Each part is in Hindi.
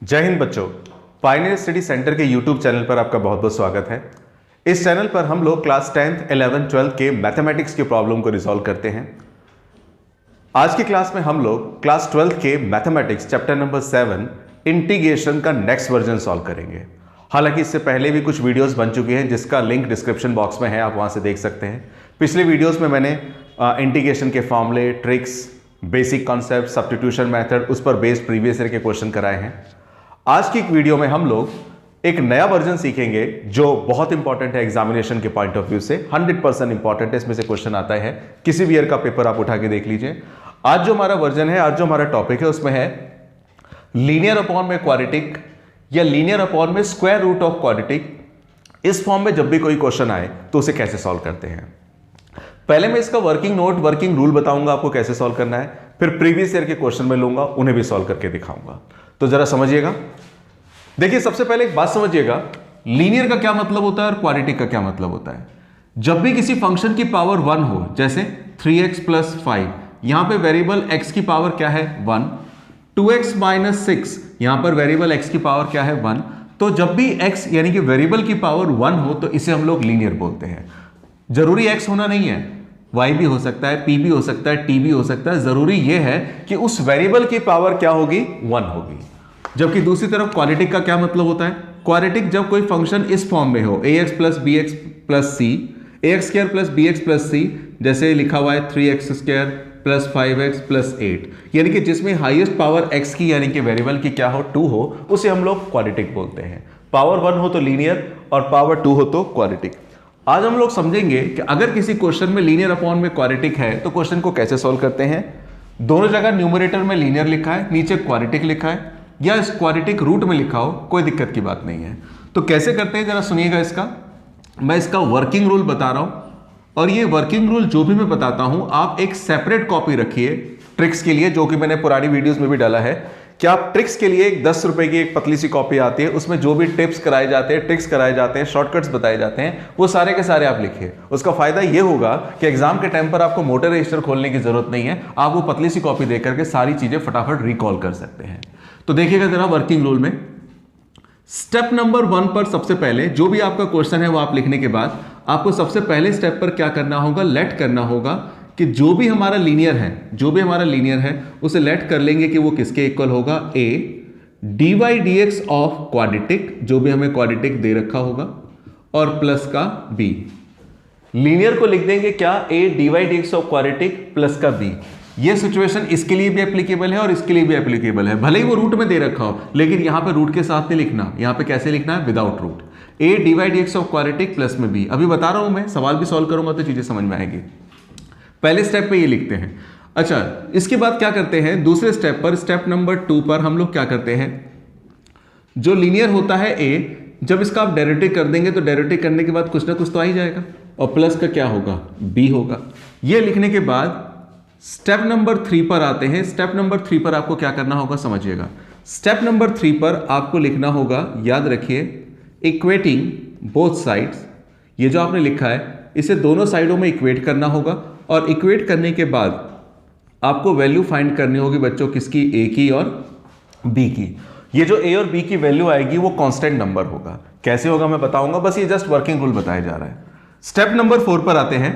जय हिंद बच्चों, पायनियर स्टडी सेंटर के यूट्यूब चैनल पर आपका बहुत बहुत स्वागत है। इस चैनल पर हम लोग क्लास 10th, 11th, 12th के मैथमेटिक्स के प्रॉब्लम को रिजॉल्व करते हैं। आज की क्लास में हम लोग क्लास 12th के मैथमेटिक्स चैप्टर नंबर 7 इंटीग्रेशन का नेक्स्ट वर्जन सॉल्व करेंगे। हालांकि इससे पहले भी कुछ वीडियोस बन चुकी हैं जिसका लिंक डिस्क्रिप्शन बॉक्स में है, आप वहां से देख सकते हैं। पिछले वीडियोस में मैंने इंटीग्रेशन के फॉर्मूले, tricks, basic concept, substitution method, उस पर बेस्ड प्रीवियस ईयर के क्वेश्चन कराए हैं। आज की एक वीडियो में हम लोग एक नया वर्जन सीखेंगे जो बहुत इंपॉर्टेंट है एग्जामिनेशन के पॉइंट ऑफ व्यू से। 100% इंपॉर्टेंट है, इसमें से क्वेश्चन आता है, किसी भी ईयर का पेपर आप उठा के देख लीजिए। आज जो हमारा वर्जन है, आज जो हमारा टॉपिक है, उसमें है लीनियर अपॉन में क्वाड्रेटिक या लीनियर अपॉन में स्क्वायर रूट ऑफ क्वाड्रेटिक। इस फॉर्म में जब भी कोई क्वेश्चन आए तो उसे कैसे सॉल्व करते हैं। पहले मैं इसका वर्किंग नोट, वर्किंग रूल बताऊंगा आपको कैसे सॉल्व करना है, फिर प्रीवियस ईयर के क्वेश्चन में लूंगा, उन्हें भी सॉल्व करके दिखाऊंगा। तो जरा समझिएगा। देखिए, सबसे पहले एक बात समझिएगा, लीनियर का क्या मतलब होता है और क्वाड्रेटिक का क्या मतलब होता है। जब भी किसी फंक्शन की पावर 1 हो, जैसे 3x + 5, यहां पे वेरिएबल x की पावर क्या है 1, 2x - 6, यहां पर वेरिएबल x की पावर क्या है 1। तो जब भी x यानी कि वेरिएबल की पावर 1 हो तो इसे हम लोग लीनियर बोलते हैं। जरूरी x होना नहीं है, y भी हो सकता है, p भी हो सकता है, t भी हो सकता है। जरूरी यह है कि उस वेरिएबल की पावर क्या होगी 1 होगी। जबकि दूसरी तरफ क्वाड्रेटिक का क्या मतलब होता है। क्वाड्रेटिक जब कोई फंक्शन इस फॉर्म में हो, ax + bx + c, ax² + bx + c, जैसे लिखा हुआ है 3x² + 5x + 8, यानी कि जिसमें हाईएस्ट पावर x की यानी कि वेरिएबल की क्या हो 2 हो, उसे हम लोग क्वाड्रेटिक बोलते हैं। पावर 1 हो तो लीनियर और पावर 2 हो तो क्वाड्रेटिक। आज हम लोग समझेंगे कि अगर किसी क्वेश्चन में लीनियर अपॉन में क्वाड्रेटिक है तो क्वेश्चन को कैसे सॉल्व करते हैं। दोनों जगह न्यूमरेटर में लीनियर लिखा है, नीचे क्वाड्रेटिक लिखा है, या इस क्वाड्रेटिक रूट में लिखा हो, कोई दिक्कत की बात नहीं है। तो कैसे करते हैं जरा सुनिएगा। मैं इसका वर्किंग रूल बता रहा हूं, और ये वर्किंग रूल जो भी मैं बताता हूं आप एक सेपरेट कॉपी रखिए ट्रिक्स के लिए, जो कि मैंने पुरानी वीडियोस में भी डाला है कि आप ट्रिक्स के लिए एक 10 रुपए की एक पतली सी कॉपी आती है, उसमें जो भी टिप्स कराए जाते हैं, ट्रिक्स कराए जाते हैं, शॉर्टकट्स बताए जाते हैं, वो सारे के सारे आप लिखिए। उसका फायदा ये होगा कि एग्जाम के टाइम पर आपको मोटर रजिस्टर खोलने की जरूरत नहीं है, आप वो पतली सी कॉपी देख करके सारी चीजें फटाफट रिकॉल कर सकते हैं। तो देखिएगा जरा वर्किंग रूल में स्टेप नंबर 1 पर सबसे पहले जो भी आपका क्वेश्चन है वो आप लिखने के बाद आपको सबसे पहले स्टेप पर क्या करना होगा, लेट करना होगा कि जो भी हमारा लीनियर है उसे लेट कर लेंगे कि वो किसके इक्वल होगा, a dy/dx ऑफ क्वाड्रेटिक, जो भी हमें क्वाड्रेटिक दे रखा होगा, और प्लस का b। लीनियर को लिख देंगे क्या, a dy/dx of quadratic plus का b। ये सिचुएशन इसके लिए भी एप्लीकेबल है और इसके लिए भी एप्लीकेबल है। भले ही वो रूट में दे रखा हो, लेकिन यहां पे रूट के साथ नहीं लिखना, यहां पे कैसे लिखना है, without root. a dy/dx of quadratic plus में b। अभी बता रहा हूं मैं, सवाल भी सॉल्व करूंगा तो चीजें समझ में आएगी। पहले स्टेप पे ये लिखते हैं। अच्छा, इसके बाद क्या करते हैं, दूसरे स्टेप पर, स्टेप नंबर 2 पर हम लोग क्या करते हैं, जो लीनियर होता है a, जब इसका आप डेरिवेटिव कर देंगे तो डेरिवेटिव करने के बाद कुछ ना कुछ तो आ ही जाएगा, और प्लस का क्या होगा, b होगा। ये लिखने के बाद स्टेप नंबर 3 पर आते हैं। स्टेप नंबर 3 पर आपको क्या करना होगा समझिएगा। स्टेप नंबर 3 पर आपको लिखना होगा, याद रखिए, इक्वेटिंग बोथ साइड्स। ये जो आपने लिखा है इसे दोनों साइडों में इक्वेट करना होगा, और इक्वेट करने के बाद आपको वैल्यू फाइंड करनी होगी बच्चों, किसकी, a की और b की। ये जो a और b की वैल्यू आएगी वो कांस्टेंट नंबर होगा। कैसे होगा मैं बताऊंगा, बस ये जस्ट वर्किंग रूल बताया जा रहा है। स्टेप नंबर 4 पर आते हैं।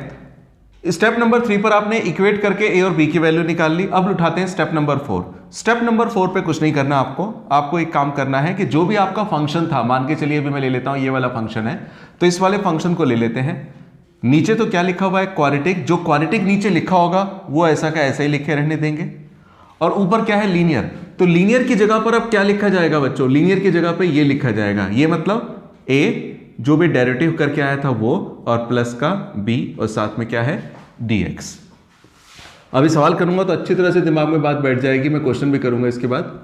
स्टेप नंबर 3 पर आपने इक्वेट करके a और b की वैल्यू निकाल ली। अब उठाते हैं स्टेप नंबर 4। स्टेप नंबर 4 पे कुछ नहीं करना आपको एक काम करना है कि जो भी आपका फंक्शन था, मान के चलिए अभी मैं ले लेता हूं ये वाला फंक्शन है, तो इस वाले फंक्शन को ले लेते हैं। नीचे तो क्या लिखा हुआ है, क्वाड्रेटिक। जो क्वाड्रेटिक नीचे लिखा होगा वो ऐसा का ऐसा ही लिखे रहने देंगे, और ऊपर क्या है, लीनियर। तो लीनियर की जगह पर अब क्या लिखा जाएगा बच्चों, लीनियर की जगह पे ये लिखा जाएगा, ये मतलब a जो भी डेरिवेटिव करके आया था वो, और प्लस का b, और साथ में क्या है, dx। अभी सवाल करूंगा तो अच्छी तरह से दिमाग में बात बैठ जाएगी, मैं क्वेश्चन भी करूंगा इसके बाद।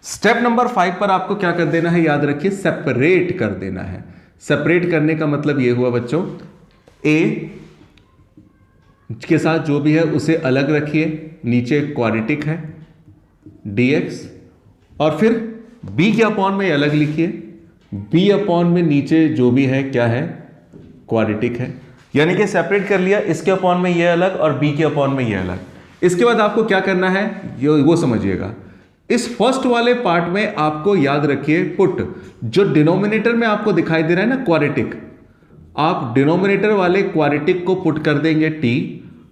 स्टेप नंबर 5 पर आपको क्या कर देना है, याद रखिए, सेपरेट कर देना है। सेपरेट करने का मतलब ये हुआ बच्चों, a के साथ जो भी है उसे अलग रखिए, नीचे क्वाड्रेटिक है dx, और फिर b के अपॉन में अलग लिखिए, b अपॉन में नीचे जो भी है क्या है, क्वाड्रेटिक है। यानी कि सेपरेट कर लिया, इसके अपॉन में ये अलग और b के अपॉन में ये अलग। इसके बाद आपको क्या करना है वो समझिएगा। इस फर्स्ट वाले पार्ट में आपको याद रखिए पुट, जो डिनोमिनेटर में आपको दिखाई दे रहा है ना क्वाड्रेटिक, आप डिनोमिनेटर वाले क्वाड्रेटिक को पुट कर देंगे t,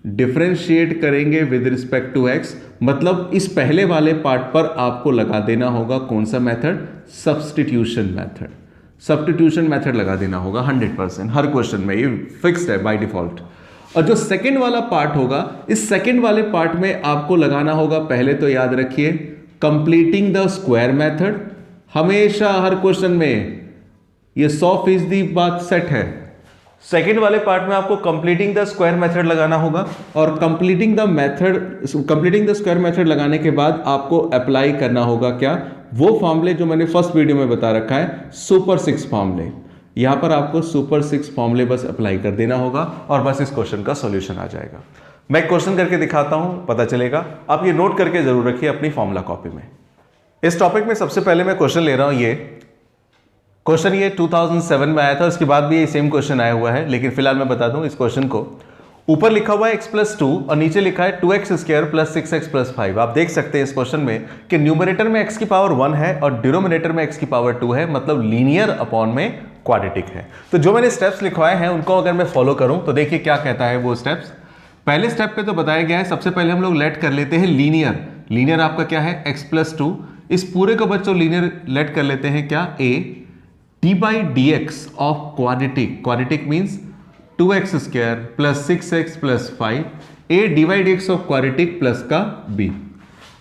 डिफरेंशिएट करेंगे विद रिस्पेक्ट टू x, मतलब इस पहले वाले पार्ट पर आपको लगा देना होगा कौन सा method, substitution method. Substitution method लगा देना होगा 100%, हर क्वेश्चन में ये फिक्स्ड है बाय डिफॉल्ट। और जो सेकंड वाला पार्ट होगा, इस सेकंड वाले पार्ट में आपको लगाना होगा, पहले तो याद रखिए कंप्लीटिंग द स्क्वायर मेथड। हमेशा हर क्वेश्चन में ये 100% बात सेट है। सेकंड वाले पार्ट में आपको कंप्लीटिंग द स्क्वायर मेथड लगाना होगा, और कंप्लीटिंग द स्क्वायर मेथड लगाने के बाद आपको अप्लाई करना होगा क्या, वो फॉर्मूले जो मैंने फर्स्ट वीडियो में बता रखा है, सुपर 6 फॉर्मूले। यहां पर आपको सुपर 6 फॉर्मूले बस अप्लाई कर देना होगा और बस इस क्वेश्चन का सॉल्यूशन आ जाएगा। मैं क्वेश्चन करके दिखाता हूं, पता चलेगा। आप ये नोट करके जरूर रखिए अपनी फॉर्मूला कॉपी में। इस टॉपिक में सबसे पहले मैं क्वेश्चन ले रहा हूं, ये क्वेश्चन ये 2007 में आया था, उसके बाद भी ये सेम क्वेश्चन आया हुआ है, लेकिन फिलहाल मैं बता दूं इस क्वेश्चन को। ऊपर लिखा हुआ है x+2 और नीचे लिखा है 2x² + 6x+5। आप देख सकते हैं इस क्वेश्चन में कि न्यूमरेटर में x की पावर 1 है और डिनोमिनेटर में x की पावर 2 है, मतलब लीनियर अपॉन में क्वाड्रेटिक है। तो जो मैंने स्टेप्स लिखवाए हैं उनको अगर मैं फॉलो करूं तो देखिए क्या कहता है वो स्टेप्स। पहले स्टेप पे तो बताया गया है, सबसे पहले हम लोग लेट कर लेते हैं लीनियर। लीनियर आपका क्या है, x+2। इस पूरे को बच्चों लीनियर लेट कर लेते हैं क्या, a d/dx of quadratic. Quadratic means 2x² + 6x + 5, a d/dx of quadratic plus का b।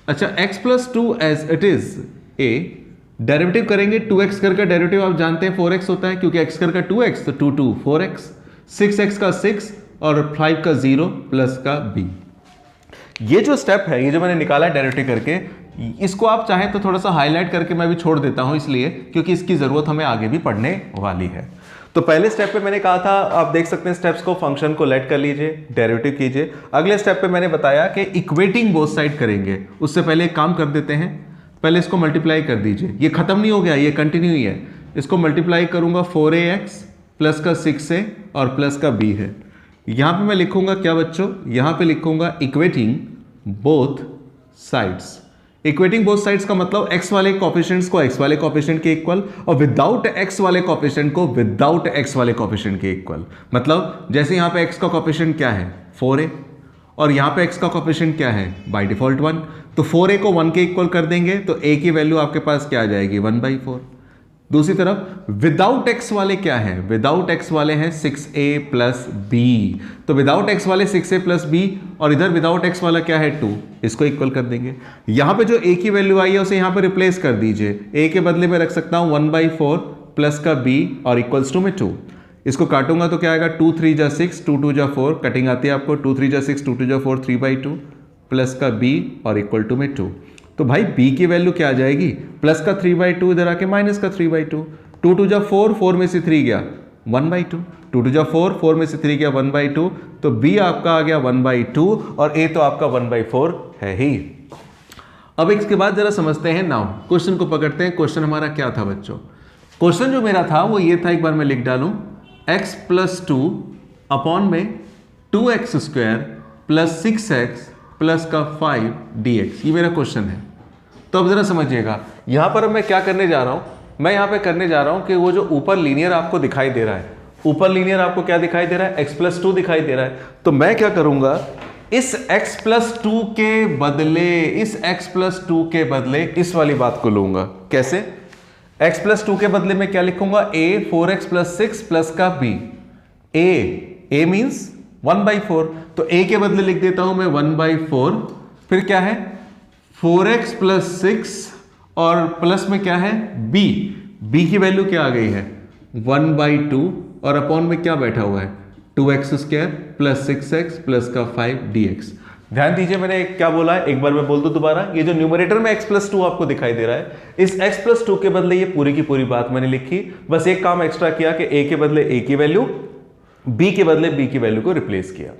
अच्छा, x+2 as it is a, derivative करेंगे 2x का डेरिवेटिव आप जानते हैं 4x होता है, क्योंकि x का 2x तो 2 2 4x, 6x का 6 और 5 का 0 प्लस का b। ये जो स्टेप है, ये जो मैंने निकाला है डेरिवेटिव करके, इसको आप चाहें तो थोड़ा सा हाईलाइट करके मैं भी छोड़ देता हूं, इसलिए क्योंकि इसकी जरूरत हमें आगे भी पढ़ने वाली है। तो पहले स्टेप पे मैंने कहा था, आप देख सकते हैं स्टेप्स को, फंक्शन को लेट कर लीजिए, डेरिवेटिव कीजिए। अगले स्टेप पे मैंने बताया कि इक्वेटिंग बोथ साइड करेंगे। उससे पहले एक काम कर देते हैं, पहले इसको मल्टीप्लाई कर दीजिए। ये खत्म नहीं हो गया, ये कंटिन्यू ही है। इसको मल्टीप्लाई करूंगा 4ax प्लस का 6a और प्लस का b है। यहां पे मैं लिखूंगा क्या बच्चों, यहां पे लिखूंगा equating both sides. Equating both sides का मतलब x वाले कोएफिशिएंट्स को x वाले कोएफिशिएंट के इक्वल और विदाउट x वाले कोएफिशिएंट को विदाउट x वाले कोएफिशिएंट के इक्वल। मतलब जैसे यहां पे x का कोएफिशिएंट क्या है 4a और यहां पे x का कोएफिशिएंट क्या है बाय डिफॉल्ट 1, तो 4a को 1 के इक्वल कर देंगे तो a की वैल्यू आपके पास क्या आ जाएगी 1/4। दूसरी तरफ विदाउट x वाले क्या है, विदाउट x वाले हैं 6a + b, तो विदाउट x वाले 6a + b और इधर विदाउट x वाला क्या है 2, इसको इक्वल कर देंगे। यहां पे जो a की वैल्यू आई है उसे यहां पे रिप्लेस कर दीजिए, a के बदले में रख सकता हूं 1/4 प्लस का b और इक्वल्स टू में 2। इसको काटूंगा तो क्या आएगा 2 3 जा 6, 2 2 जा 4, कटिंग आती है आपको, 2 3 जा 6, 2 2 जा 4, 3/2 प्लस का b और इक्वल टू में 2। तो भाई b की वैल्यू क्या आ जाएगी, प्लस का 3/2 इधर आके माइनस का 3/2, 2 2 जा 4, 4 में से 3 गया 1/2, 2 2 जा 4, 4 में से 3 गया 1/2, तो b आपका आ गया 1/2 और a तो आपका 1/4 है ही। अब इसके बाद जरा समझते हैं नाउ, क्वेश्चन को पकड़ते हैं। क्वेश्चन हमारा क्या था बच्चों, क्वेश्चन जो मेरा था वो ये था, एक बार मैं लिख डालूं, x+2 अपॉन में 2x² + 6x प्लस का 5 dx, ये मेरा क्वेश्चन है। तो अब जरा समझिएगा, यहां पर अब मैं क्या करने जा रहा हूं, मैं यहां पे करने जा रहा हूं कि वो जो ऊपर लीनियर आपको दिखाई दे रहा है, ऊपर लीनियर आपको क्या दिखाई दे रहा है, x+2 दिखाई दे रहा है। तो मैं क्या करूंगा, इस x+2 के बदले, इस x+2 के बदले इस वाली बात को लूंगा। कैसे, x+2 के बदले में क्या लिखूंगा, a 4x + 6 प्लस का b, a मीन्स 1/4, तो a के बदले लिख देता हूं मैं 1/4, फिर क्या है 4x + 6 और प्लस में क्या है b की वैल्यू क्या आ गई है 1/2 और अपॉन में क्या बैठा हुआ है 2x² + 6x प्लस का 5 dx। ध्यान दीजिए मैंने क्या बोला है, एक बार मैं बोल दूं दोबारा, ये जो न्यूमरेटर में x+2 आपको दिखाई दे रहा है, इस x+2 के बदले ये पूरी की पूरी बात मैंने लिखी, बस एक काम एक्स्ट्रा किया कि a के बदले a की वैल्यू, b के बदले b की वैल्यू को रिप्लेस किया।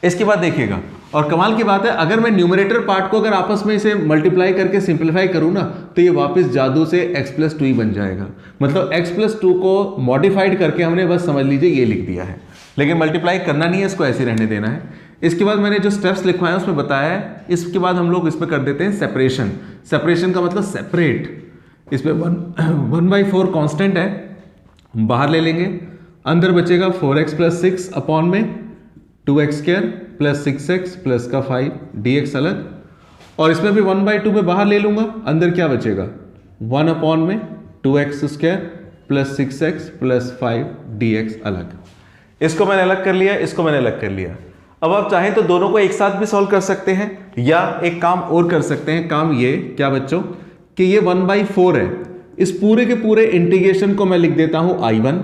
इसके बाद देखिएगा, और कमाल की बात है, अगर मैं न्यूमरेटर पार्ट को अगर आपस में इसे मल्टीप्लाई करके सिंप्लीफाई करूं ना, तो ये वापस जादू से x+2 ही बन जाएगा। मतलब x+2 को मॉडिफाइड करके हमने बस समझ लीजिए ये लिख दिया है, लेकिन मल्टीप्लाई करना नहीं है, इसको ऐसे रहने देना है। इसके बाद मैंने जो स्टेप्स लिखवाए उसमें बताया है, इसके बाद हम लोग इसमें कर देते हैं सेपरेशन। सेपरेशन का मतलब सेपरेट, इसमें 1/4 कांस्टेंट है, बाहर ले लेंगे, अंदर बचेगा 4x प्लस 6 अपॉन में 2x square plus 6x plus का 5 dx अलग, और इसमें भी 1/2 में बाहर ले लूंगा, अंदर क्या बचेगा 1 अपॉन में 2x square plus 6x plus 5 dx अलग। इसको मैंने अलग कर लिया, इसको मैंने अलग कर लिया। अब आप चाहें तो दोनों को एक साथ भी सॉल्व कर सकते हैं, या एक काम और कर सकते हैं। काम ये क्या बच्चों कि ये 1/4 है, इस पूरे के पूरे इंटीग्रेशन को मैं लिख देता हूं I1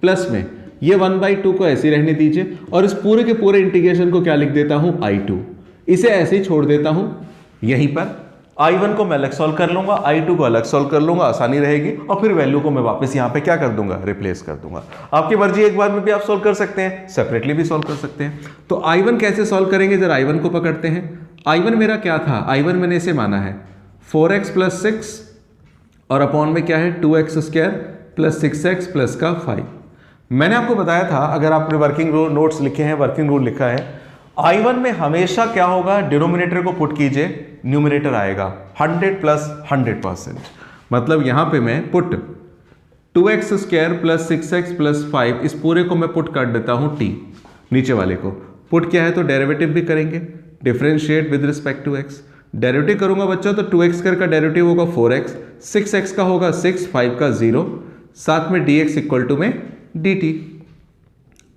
प्लस में ये 1/2 को ऐसे रहने दीजिए, और इस पूरे के पूरे इंटीग्रेशन को क्या लिख देता हूं I2, इसे ऐसे ही छोड़ देता हूं। यहीं पर I1 को मैं अलग सॉल्व कर लूंगा, I2 को अलग सॉल्व कर लूंगा, आसानी रहेगी, और फिर वैल्यू को मैं वापस यहां पे क्या कर दूंगा, रिप्लेस कर दूंगा। आपकी मर्जी, एक बार में भी आप सॉल्व कर सकते हैं, सेपरेटली भी सॉल्व कर सकते हैं। तो I1 कैसे सॉल्व करेंगे, जरा I1 को पकड़ते हैं। I1 मेरा क्या था, I1 मैंने इसे माना है 4x प्लस 6 और अपॉन में क्या है 2x square plus 6x plus का 5। मैंने आपको बताया था, अगर आपने वर्किंग रूल नोट्स लिखे हैं, वर्किंग रूल लिखा है, I1 में हमेशा क्या होगा, डिनोमिनेटर को पुट कीजिए, न्यूमरेटर आएगा 100 प्लस 100%। मतलब यहां पे मैं put 2x square plus 6x plus 5, इस पूरे को मैं पुट कर देता हूं t, नीचे वाले को पुट किया है तो डेरिवेटिव भी करेंगे, differentiate with respect to x। Derivative करूंगा बच्चों तो 2x स्क्वायर का डेरिवेटिव होगा 4x, 6x का होगा 6, 5 का 0, साथ में dx इक्वल टू में dt।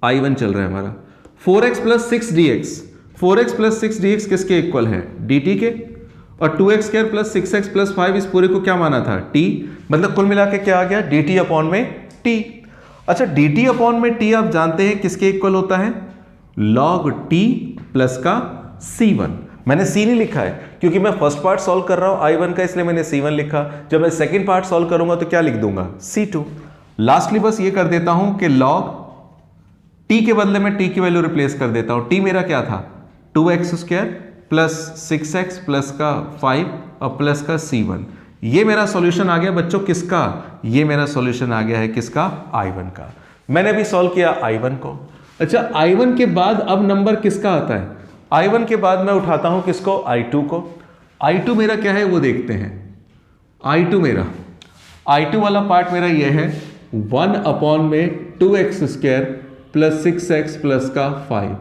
I1 चल रहा है हमारा 4x plus 6 dx, 4x plus 6 dx किसके इक्वल है, dt के, और 2x square plus 6x plus 5 इस पूरे को क्या माना था, t, मतलब कुल मिला के क्या आ गया dt अपॉन में t। अच्छा, dt अपॉन में t आप जानते हैं किसके इक्वल होता है, log t प्लस का c1। मैंने c नहीं लिखा है क्योंकि मैं फर्स्ट पार्ट सॉल्व कर रहा हूं I1 का, इसलिए मैंने c1 लिखा। जब मैं सेकंड पार्ट सॉल्व करूंगा तो क्या लिख दूंगा, c2। लास्टली बस ये कर देता हूं कि log t के बदले में t की वैल्यू रिप्लेस कर देता हूं। t मेरा क्या था 2x square plus 6x plus का 5 और प्लस का c1। ये मेरा सॉल्यूशन आ गया बच्चों किसका, ये मेरा सॉल्यूशन आ गया है किसका, I1 का। मैंने भी सॉल्व किया I1 को। अच्छा, I1 के बाद अब नंबर किसका आता है, I1 के बाद मैं उठाता हूं किसको, I2 को। I2 मेरा क्या है वो देखते हैं। I2 वाला पार्ट मेरा ये है 1 अपॉन में 2x square plus 6x plus का 5।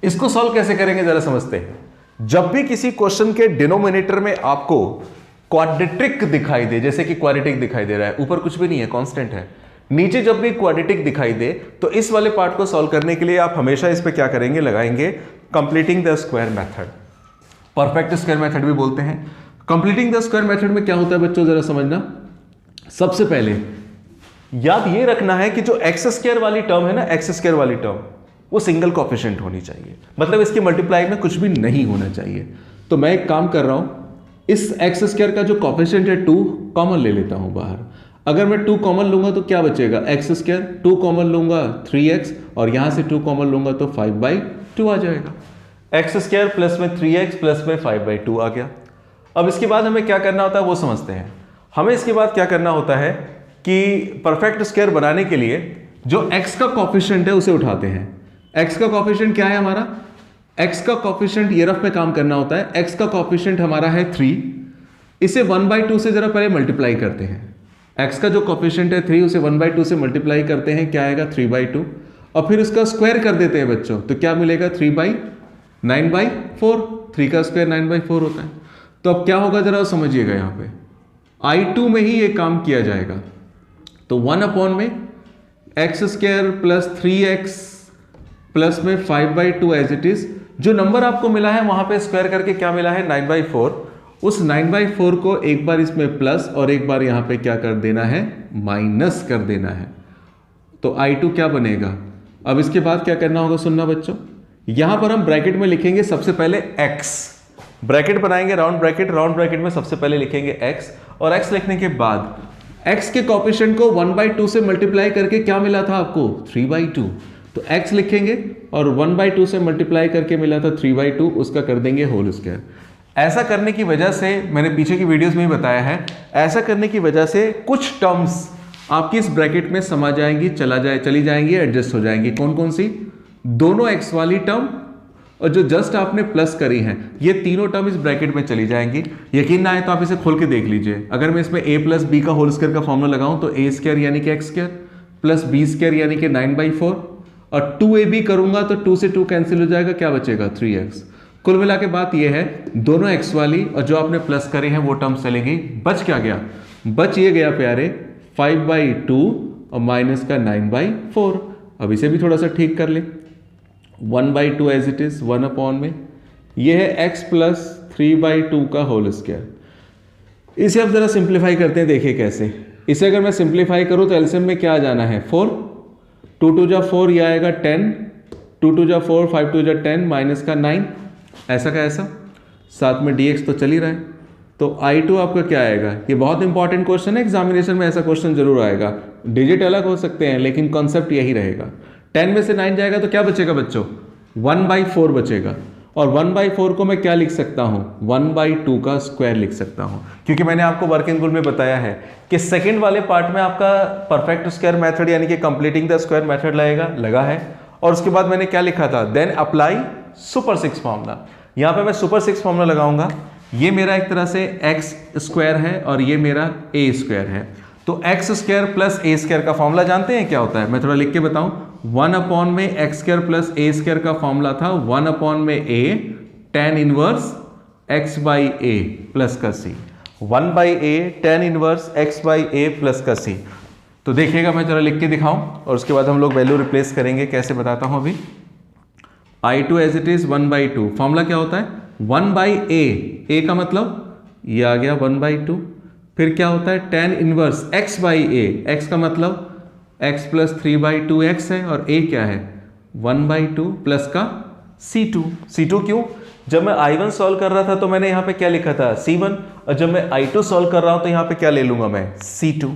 इसको सॉल्व कैसे करेंगे जरा समझते हैं। जब भी किसी क्वेश्चन के डिनोमिनेटर में आपको क्वाड्रेटिक दिखाई दे, जैसे कि क्वाड्रेटिक दिखाई दे रहा है, ऊपर कुछ भी नहीं है, कांस्टेंट है, नीचे जब भी क्वाड्रेटिक दिखाई दे तो इस वाले पार्ट को सॉल्व करने के लिए आप हमेशा इस पे क्या करेंगे, लगाएंगे completing the square method, perfect square method भी बोलते हैं। कंप्लीटिंग द स्क्वायर मेथड में क्या होता है बच्चों जरा समझना। सबसे पहले याद ये रखना है कि जो एक्स स्क्वायर वाली टर्म है ना, एक्स स्क्वायर वाली टर्म वो सिंगल कोएफिशिएंट होनी चाहिए, मतलब इसकी मल्टीप्लाई में कुछ भी नहीं होना चाहिए। तो मैं एक काम कर रहा हूं, इस एक्स स्क्वायर का जो कोएफिशिएंट है 2 कॉमन ले लेता हूं बाहर। अगर मैं 2 कॉमन लूंगा तो क्या बचेगा, एक्स स्क्वायर, 2 कॉमन लूंगा 3x, और यहां से 2 कॉमन लूंगा तो 5/2 आ जाएगा। एक्स स्क्वायर प्लस में 3x प्लस में 5/2 आ गया। अब इसके बाद हमें क्या करना होता है वो समझते हैं। हमें इसके बाद क्या करना होता है कि परफेक्ट स्क्वायर बनाने के लिए जो x का कोएफिशिएंट है उसे उठाते हैं। x का कोएफिशिएंट क्या है हमारा, x का कोएफिशिएंट ये रफ में काम करना होता है। x का कोएफिशिएंट हमारा है 3, इसे 1/2 से जरा पहले मल्टीप्लाई करते हैं। x का जो कोएफिशिएंट है 3 उसे 1/2 से मल्टीप्लाई करते हैं, क्या आएगा 3/2, और फिर उसका स्क्वायर कर देते हैं बच्चों, तो क्या मिलेगा 3/9/4। 3 का स्क्वायर 9/4 होता है। तो अब क्या होगा जरा समझिएगा, यहाँ पे I2 में ही ये काम किया जाएगा। तो 1 अपॉन में x square plus 3x plus में 5/2 एज इट इज, जो नंबर आपको मिला है वहां पे स्क्वायर करके क्या मिला है 9/4। उस 9/4 को एक बार इसमें प्लस और एक बार यहां पे क्या कर देना है, माइनस कर देना है। तो I2 क्या बनेगा। अब इसके बाद क्या करना होगा सुनना बच्चों, यहां पर हम ब्रैकेट में लिखेंगे सबसे पहले x, ब्रैकेट बनाएंगे राउंड ब्रैकेट, राउंड ब्रैकेट में सबसे पहले लिखेंगे x, और x लिखने के बाद x के कोएफिशिएंट को 1/2 से मल्टीप्लाई करके क्या मिला था आपको 3/2, तो x लिखेंगे और 1/2 से मल्टीप्लाई करके मिला था 3/2, उसका कर देंगे होल स्क्वायर। ऐसा करने की वजह से, मैंने पीछे की वीडियोस में ही बताया है, ऐसा करने की वजह से कुछ टर्म्स आपकी इस ब्रैकेट में समा जाएंगी, चली जाएंगी, एडजस्ट हो जाएंगी। कौन कौन सी, दोनों x वाली टर्म और जो जस्ट आपने प्लस करी हैं ये तीनों टर्म इस ब्रैकेट में चली जाएंगी। यकीन ना आए तो आप इसे खोल के देख लीजिए। अगर मैं इसमें a प्लस बी का होल स्क्वायर का फॉर्मूला लगाऊं तो a स्क्वायर यानी कि x square plus B square यानी कि 9/4 और 2ab करूंगा तो 2 से 2 कैंसिल हो जाएगा, क्या बचेगा 3x। कुल मिला के बात ये है दोनों x वाली और जो आपने प्लस करे हैं वो टर्म चलेंगी। बच क्या गया? बच ये गया प्यारे 5/2 और माइनस का 9/4। अब इसे भी थोड़ा सा ठीक कर ले। 1/2 एज इट इज 1 अपॉन में ये है x प्लस 3/2 का होल स्क्वायर। इसे अब जरा सिंप्लीफाई करते हैं, देखिए कैसे। इसे अगर मैं सिंप्लीफाई करूं तो एलसीएम में क्या आ जाना है 4, 2 2 जा 4 ये आएगा 10, 2 2 जा 4, 5 2 जा 10 माइनस का 9, ऐसा का ऐसा, साथ में dx तो चल ही रहा है। तो I2 आपका क्या आएगा? ये बहुत इंपॉर्टेंट क्वेश्चन है, एग्जामिनेशन में ऐसा क्वेश्चन जरूर आएगा। डिजिट अलग हो सकते हैं लेकिन कॉन्सेप्ट यही रहेगा। 10 में से 9 जाएगा तो क्या बचेगा बच्चों? 1/4 बचेगा। और 1/4 को मैं क्या लिख सकता हूं? 1/2 का स्क्वायर लिख सकता हूं, क्योंकि मैंने आपको वर्किंग रूल में बताया है कि सेकंड वाले पार्ट में आपका परफेक्ट स्क्वायर मेथड यानी कि कंप्लीटिंग द स्क्वायर मेथड लगा है। और उसके बाद मैंने क्या लिखा था? Then apply super 6 formula. यहां पे मैं सुपर 6 फॉर्मूला लगाऊंगा। ये मेरा एक तरह से एक्स स्क्वायर है और ये मेरा ए स्क्वायर है। तो एक्स स्क्वायर प्लस ए स्क्वायर का फॉर्मूला जानते हैं क्या होता है? मैं थोड़ा लिख के बताऊं। 1 अपॉन में एक्स स्क्वायर प्लस ए स्क्वायर का फॉर्मूला था 1 अपॉन में ए tan inverse x by A plus का सी। 1/a tan inverse x by A plus का सी। तो देखिएगा मैं जरा लिख के दिखाऊं और उसके बाद हम लोग वैल्यू रिप्लेस करेंगे। कैसे बताता हूं अभी। I2 as it is 1/2। Formula क्या होता है? 1/a। a का मतलब ये आ गया 1/2। फिर क्या होता है? tan inverse x by A. x का मतलब x प्लस 3/2x है और a क्या है? 1/2 प्लस का c2। c2 क्यों? जब मैं I1 सॉल्व कर रहा था तो मैंने यहाँ पे क्या लिखा था? c1। और जब मैं I2 सॉल्व कर रहा हूँ तो यहाँ पे क्या ले लूंगा मैं? c2।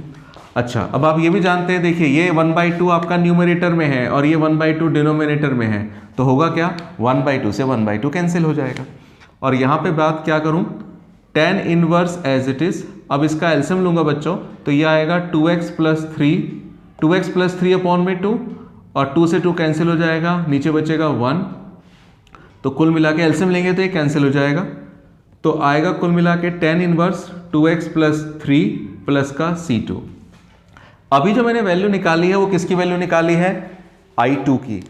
अच्छा, अब आप ये भी जानते हैं, देखिए ये 1/2 आपका न्यूमरेटर में है और ये 1/2 डिनोमिनेटर में है, तो होगा क्या? 1/2 से 1/2 कैंसिल हो जाएगा। और यहाँ पे बात क्या करूँ? tan inverse as it is. अब इसका एलसीएम लूंगा बच्चों तो ये आएगा 2x प्लस 3 अपॉन में 2 और 2 से 2 कैंसिल हो जाएगा, नीचे बचेगा 1। तो कुल मिला के एलसीएम लेंगे तो ये कैंसिल हो जाएगा। तो आएगा कुल मिला के tan inverse 2x plus 3 plus का c2। अभी जो मैंने वैल्यू निकाली है वो किसकी वैल्यू निकाली है? I2 की।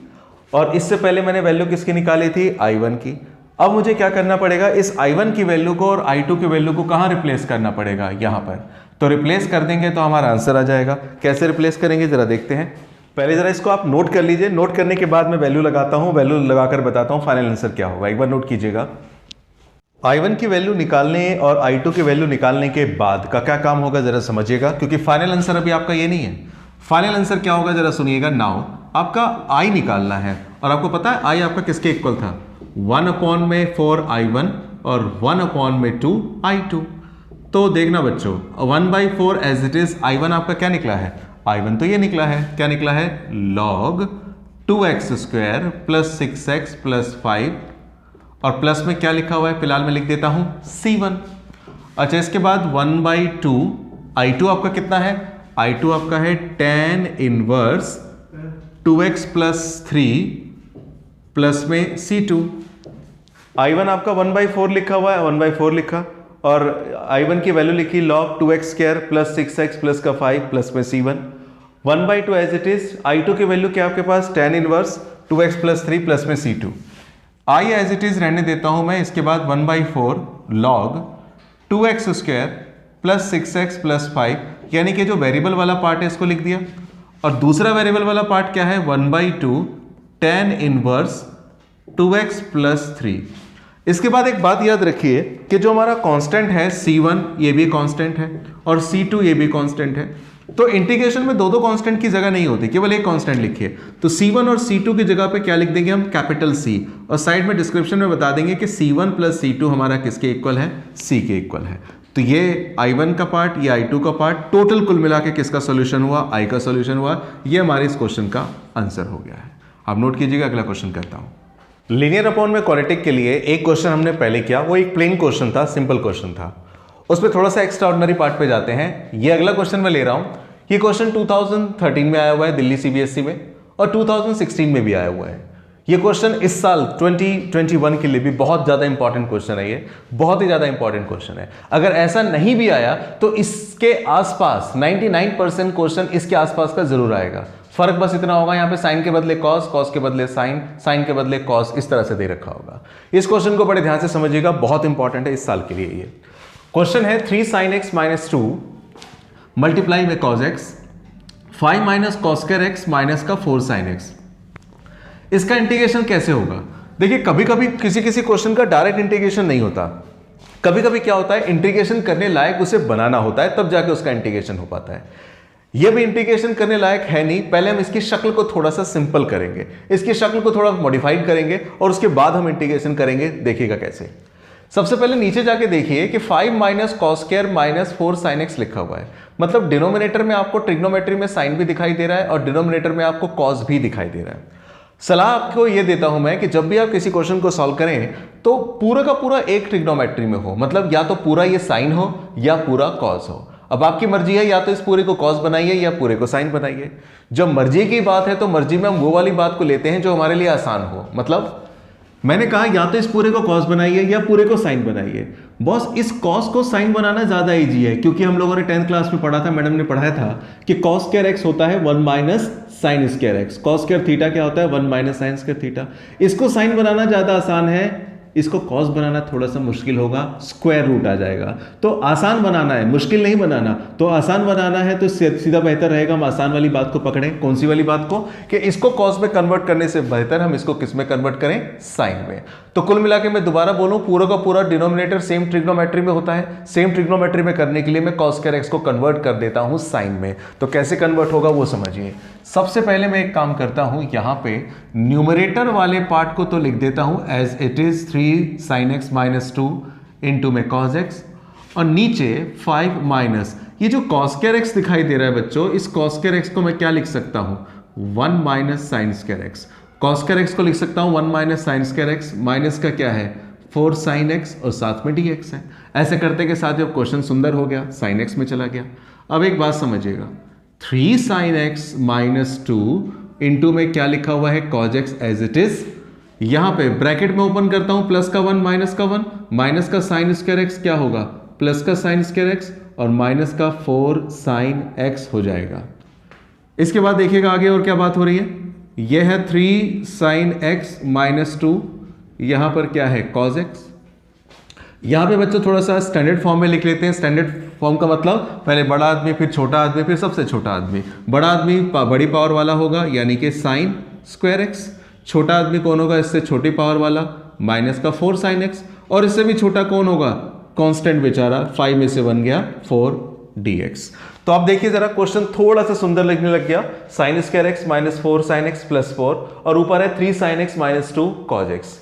और इससे पहले मैंने वैल्यू किसकी निकाली थी? I1 की। अब मुझे क्या करना पड़ेगा? इस I1 की वैल्यू को और I2 की वैल्यू को कहाँ रिप्लेस करना पड़ेगा? यहाँ पर। तो रिप्लेस कर देंगे तो हमारा आंसर आ जाएगा। कैसे रिप्लेस करेंगे जरा देखते हैं। पहले जरा इसको आप नोट कर लीजिए। नोट करने के बाद मैं वैल्यू लगाता हूँ, वैल्यू लगाकर बताता हूँ फाइनल आंसर क्या होगा। एक बार नोट कीजिएगा। I1 की वैल्यू निकालने और I2 की वैल्यू निकालने के बाद का क्या काम होगा जरा समझिएगा, क्योंकि फाइनल आंसर अभी आपका ये नहीं है। फाइनल आंसर क्या होगा जरा सुनिएगा। नाउ आपका I निकालना है और आपको पता है I आपका किसके इक्वल था? 1 अपॉन में 4 I1 और 1 अपॉन में 2 I2। तो देखना बच्चों 1/4 एज इट इज। I1 आपका क्या निकला है? I1 तो ये निकला है, क्या निकला है? log 2x square plus 6x plus 5 और प्लस में क्या लिखा हुआ है? फिलहाल मैं लिख देता हूं c1। अच्छा, इसके बाद 1/2 I2 आपका कितना है? I2 आपका है tan inverse 2x plus 3 plus में c2। I1 आपका 1/4 लिखा हुआ है, 1/4 लिखा और I1 की वैल्यू लिखी log 2x square plus 6x plus का 5 प्लस में c1। 1/2 as it is. I2 की वैल्यू क्या आपके पास? tan inverse 2x plus 3 plus में c2। I as it is रहने देता हूं मैं। इसके बाद 1/4 log 2x square plus 6x plus 5, यानी कि जो वेरिएबल वाला पार्ट है इसको लिख दिया और दूसरा वेरिएबल वाला पार्ट क्या है? 1/2 tan इनवर्स 2x प्लस 3। इसके बाद एक बात याद रखिए कि जो हमारा कांस्टेंट है c1 ये भी कांस्टेंट है और c2 ये भी कांस्टेंट है। तो इंटीग्रेशन में दो कांस्टेंट की जगह नहीं होती, केवल एक कांस्टेंट लिखिए। तो c1 और c2 की जगह पे क्या लिख देंगे हम? Capital C। और साइड में डिस्क्रिप्शन में बता देंगे कि c1 प्लस c2 हमारा किसके इक्वल है? c के इक्वल है। तो ये I1 का पार्ट, ये I2 का पार्ट, टोटल कुल मिला के किसका सोल्यूशन हुआ? I का सोल्यूशन हुआ। ये हमारे इस क्वेश्चन का आंसर हो गया है। आप नोट कीजिएगा, अगला क्वेश्चन करता हूं। लीनियर अपॉन में क्वाड्रेटिक के लिए एक क्वेश्चन हमने पहले किया, वो एक प्लेन क्वेश्चन था, सिंपल क्वेश्चन था। उसमें थोड़ा सा एक्स्ट्रा ऑर्डिनरी पार्ट पे जाते हैं। ये अगला क्वेश्चन मैं ले रहा हूं। ये क्वेश्चन 2013 में आया हुआ है दिल्ली CBSE में और 2016 में भी आया हुआ है। ये क्वेश्चन इस साल 2021 के लिए भी बहुत ज़्यादा इंपॉर्टेंट क्वेश्चन है, ये बहुत ही ज़्यादा इंपॉर्टेंट क्वेश्चन है। अगर ऐसा नहीं भी आया तो इसके आसपास 99% क्वेश्चन इसके आसपास का जरूर आएगा। फर्क बस इतना होगा, यहाँ पे साइन के बदले कॉस, कॉस के बदले साइन, साइन के बदले कॉस, इस तरह से दे रखा होगा। इस क्वेश्चन को बड़े ध्यान से समझिएगा, बहुत इंपॉर्टेंट है इस साल के लिए। ये क्वेश्चन है 3 sin x - 2 multiply by cos x 5 - cos square x minus का 4 sin x। इसका इंटीग्रेशन कैसे होगा? देखिए, कभी कभी किसी किसी क्वेश्चन का डायरेक्ट इंटीग्रेशन नहीं होता, कभी कभी क्या होता है इंटीग्रेशन करने लायक उसे बनाना होता है, तब जाके उसका इंटीग्रेशन हो पाता है। यह भी इंटीग्रेशन करने लायक है नहीं, पहले हम इसकी शक्ल को थोड़ा सा सिंपल करेंगे, इसकी शक्ल को थोड़ा मॉडिफाइड करेंगे और उसके बाद हम इंटीग्रेशन करेंगे। देखिएगा कैसे। सबसे पहले नीचे जाके देखिए कि 5 - cos स्क्वायर - 4 sin x लिखा हुआ है, मतलब डिनोमिनेटर में आपको ट्रिग्नोमेट्री में साइन भी दिखाई दे रहा है और डिनोमिनेटर में आपको कॉस भी दिखाई दे रहा है। सलाह आपको यह देता हूं मैं कि जब भी आप किसी क्वेश्चन को सॉल्व करें तो पूरा का पूरा एक ट्रिग्नोमेट्री में हो, मतलब या तो पूरा ये साइन हो या पूरा कॉस हो। अब आपकी मर्जी है, या तो इस पूरे को कॉस बनाइए या पूरे को साइन बनाइए। जब मर्जी की बात है तो मर्जी में हम वो वाली बात को लेते हैं जो हमारे लिए आसान हो। मतलब मैंने कहा या तो इस पूरे को कॉस बनाइए या पूरे को साइन बनाइए। बॉस, इस कॉस को साइन बनाना ज्यादा इजी है, क्योंकि हम लोगों ने 10th क्लास में पढ़ा था, मैडम ने पढ़ाया था कि कॉस स्क्वायर एक्स होता है 1 minus sine square x. Cos square theta क्या होता है? 1 माइनस साइन स्क्वायर थीटा। इसको साइन बनाना ज्यादा आसान है, इसको कॉस बनाना थोड़ा सा मुश्किल होगा, स्क्वायर रूट आ जाएगा। तो आसान बनाना है, मुश्किल नहीं बनाना। तो आसान बनाना है तो सीधा बेहतर रहेगा हम आसान वाली बात को पकड़ें। कौन सी वाली बात को? कि इसको कॉस में कन्वर्ट करने से बेहतर हम इसको किस में कन्वर्ट करें? साइन में। तो कुल मिला के मैं दोबारा बोलूं, पूरा का पूरा डिनोमिनेटर सेम ट्रिग्नोमेट्री में होता है। सेम ट्रिग्नोमेट्री में करने के लिए मैं कॉस स्क्वायर एक्स को कन्वर्ट कर देता हूं साइन में। तो कैसे कन्वर्ट होगा वो समझिए। सबसे पहले मैं एक काम करता हूं, यहां पे न्यूमरेटर वाले पार्ट को तो लिख देता हूं as it is 3 sin x - 2 into में cos x, और नीचे 5 माइनस ये जो cos स्क्वायर x दिखाई दे रहा है बच्चों, इस cos स्क्वायर x को मैं क्या लिख सकता हूं? 1 minus sine square x। cos square x को लिख सकता हूं 1 minus sine square x, minus का क्या है? 4 sin x और साथ में dx है। ऐसे करते के साथ जब क्वेश्चन सुंदर हो गया, sin x में चला गया। अब एक बात समझिएगा, 3 sin x - 2 इंटू में क्या लिखा हुआ है? cos x as it is. यहां पे ब्रैकेट में ओपन करता हूं, प्लस का 1 माइनस का 1, माइनस का साइन स्क्वायर एक्स क्या होगा? प्लस का साइन स्क्वायर एक्स और माइनस का 4 साइन एक्स हो जाएगा। इसके बाद देखिएगा आगे और क्या बात हो रही है। यह है 3 sin x - 2, यहां पर क्या है? cos x। यहां पे बच्चों थोड़ा सा स्टैंडर्ड फॉर्म में लिख लेते हैं। स्टैंडर्ड फॉर्म का मतलब पहले बड़ा आदमी, फिर छोटा आदमी, फिर सबसे छोटा आदमी। बड़ा आदमी बड़ी पावर वाला होगा, यानी कि साइन स्क्वायर एक्स। छोटा आदमी कौन होगा? इससे छोटी पावर वाला, माइनस का 4 साइन एक्स। और इससे भी छोटा कौन होगा? कांस्टेंट बेचारा, 5 में से बन गया 4 dx। तो आप देखिए जरा, क्वेश्चन थोड़ा सा सुंदर लगने लग गया। Sine square x - 4 sine x plus 4, और ऊपर है 3 sin x - 2 cos x।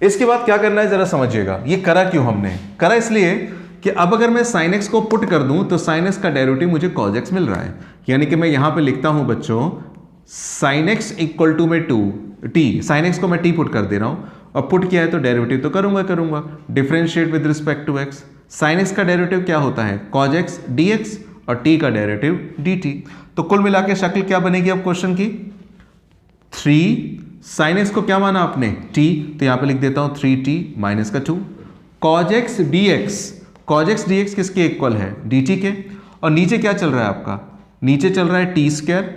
इसके बाद क्या करना है जरा समझिएगा। ये करा क्यों हमने? करा इसलिए कि अब अगर मैं sin x को पुट कर दूं तो sin x का डेरिवेटिव मुझे cos x मिल रहा है। यानी कि मैं यहां पे लिखता हूं बच्चों sin x इक्वल टू में 2t, sin x को मैं t पुट कर दे रहा हूं, और पुट किया है तो डेरिवेटिव तो करूंगा। Differentiate with respect to x। sin x का डेरिवेटिव क्या होता है? cos x dx, और t का डेरिवेटिव dt। तो कुल मिला के शक्ल क्या बनेगी अब क्वेश्चन की? 3 sin x को क्या माना आपने? t, तो यहां पे लिख देता हूं 3t माइनस का 2 cos x dx। cos x dx किसके इक्वल है? dt के। और नीचे क्या चल रहा है आपका? नीचे चल रहा है t स्क्वायर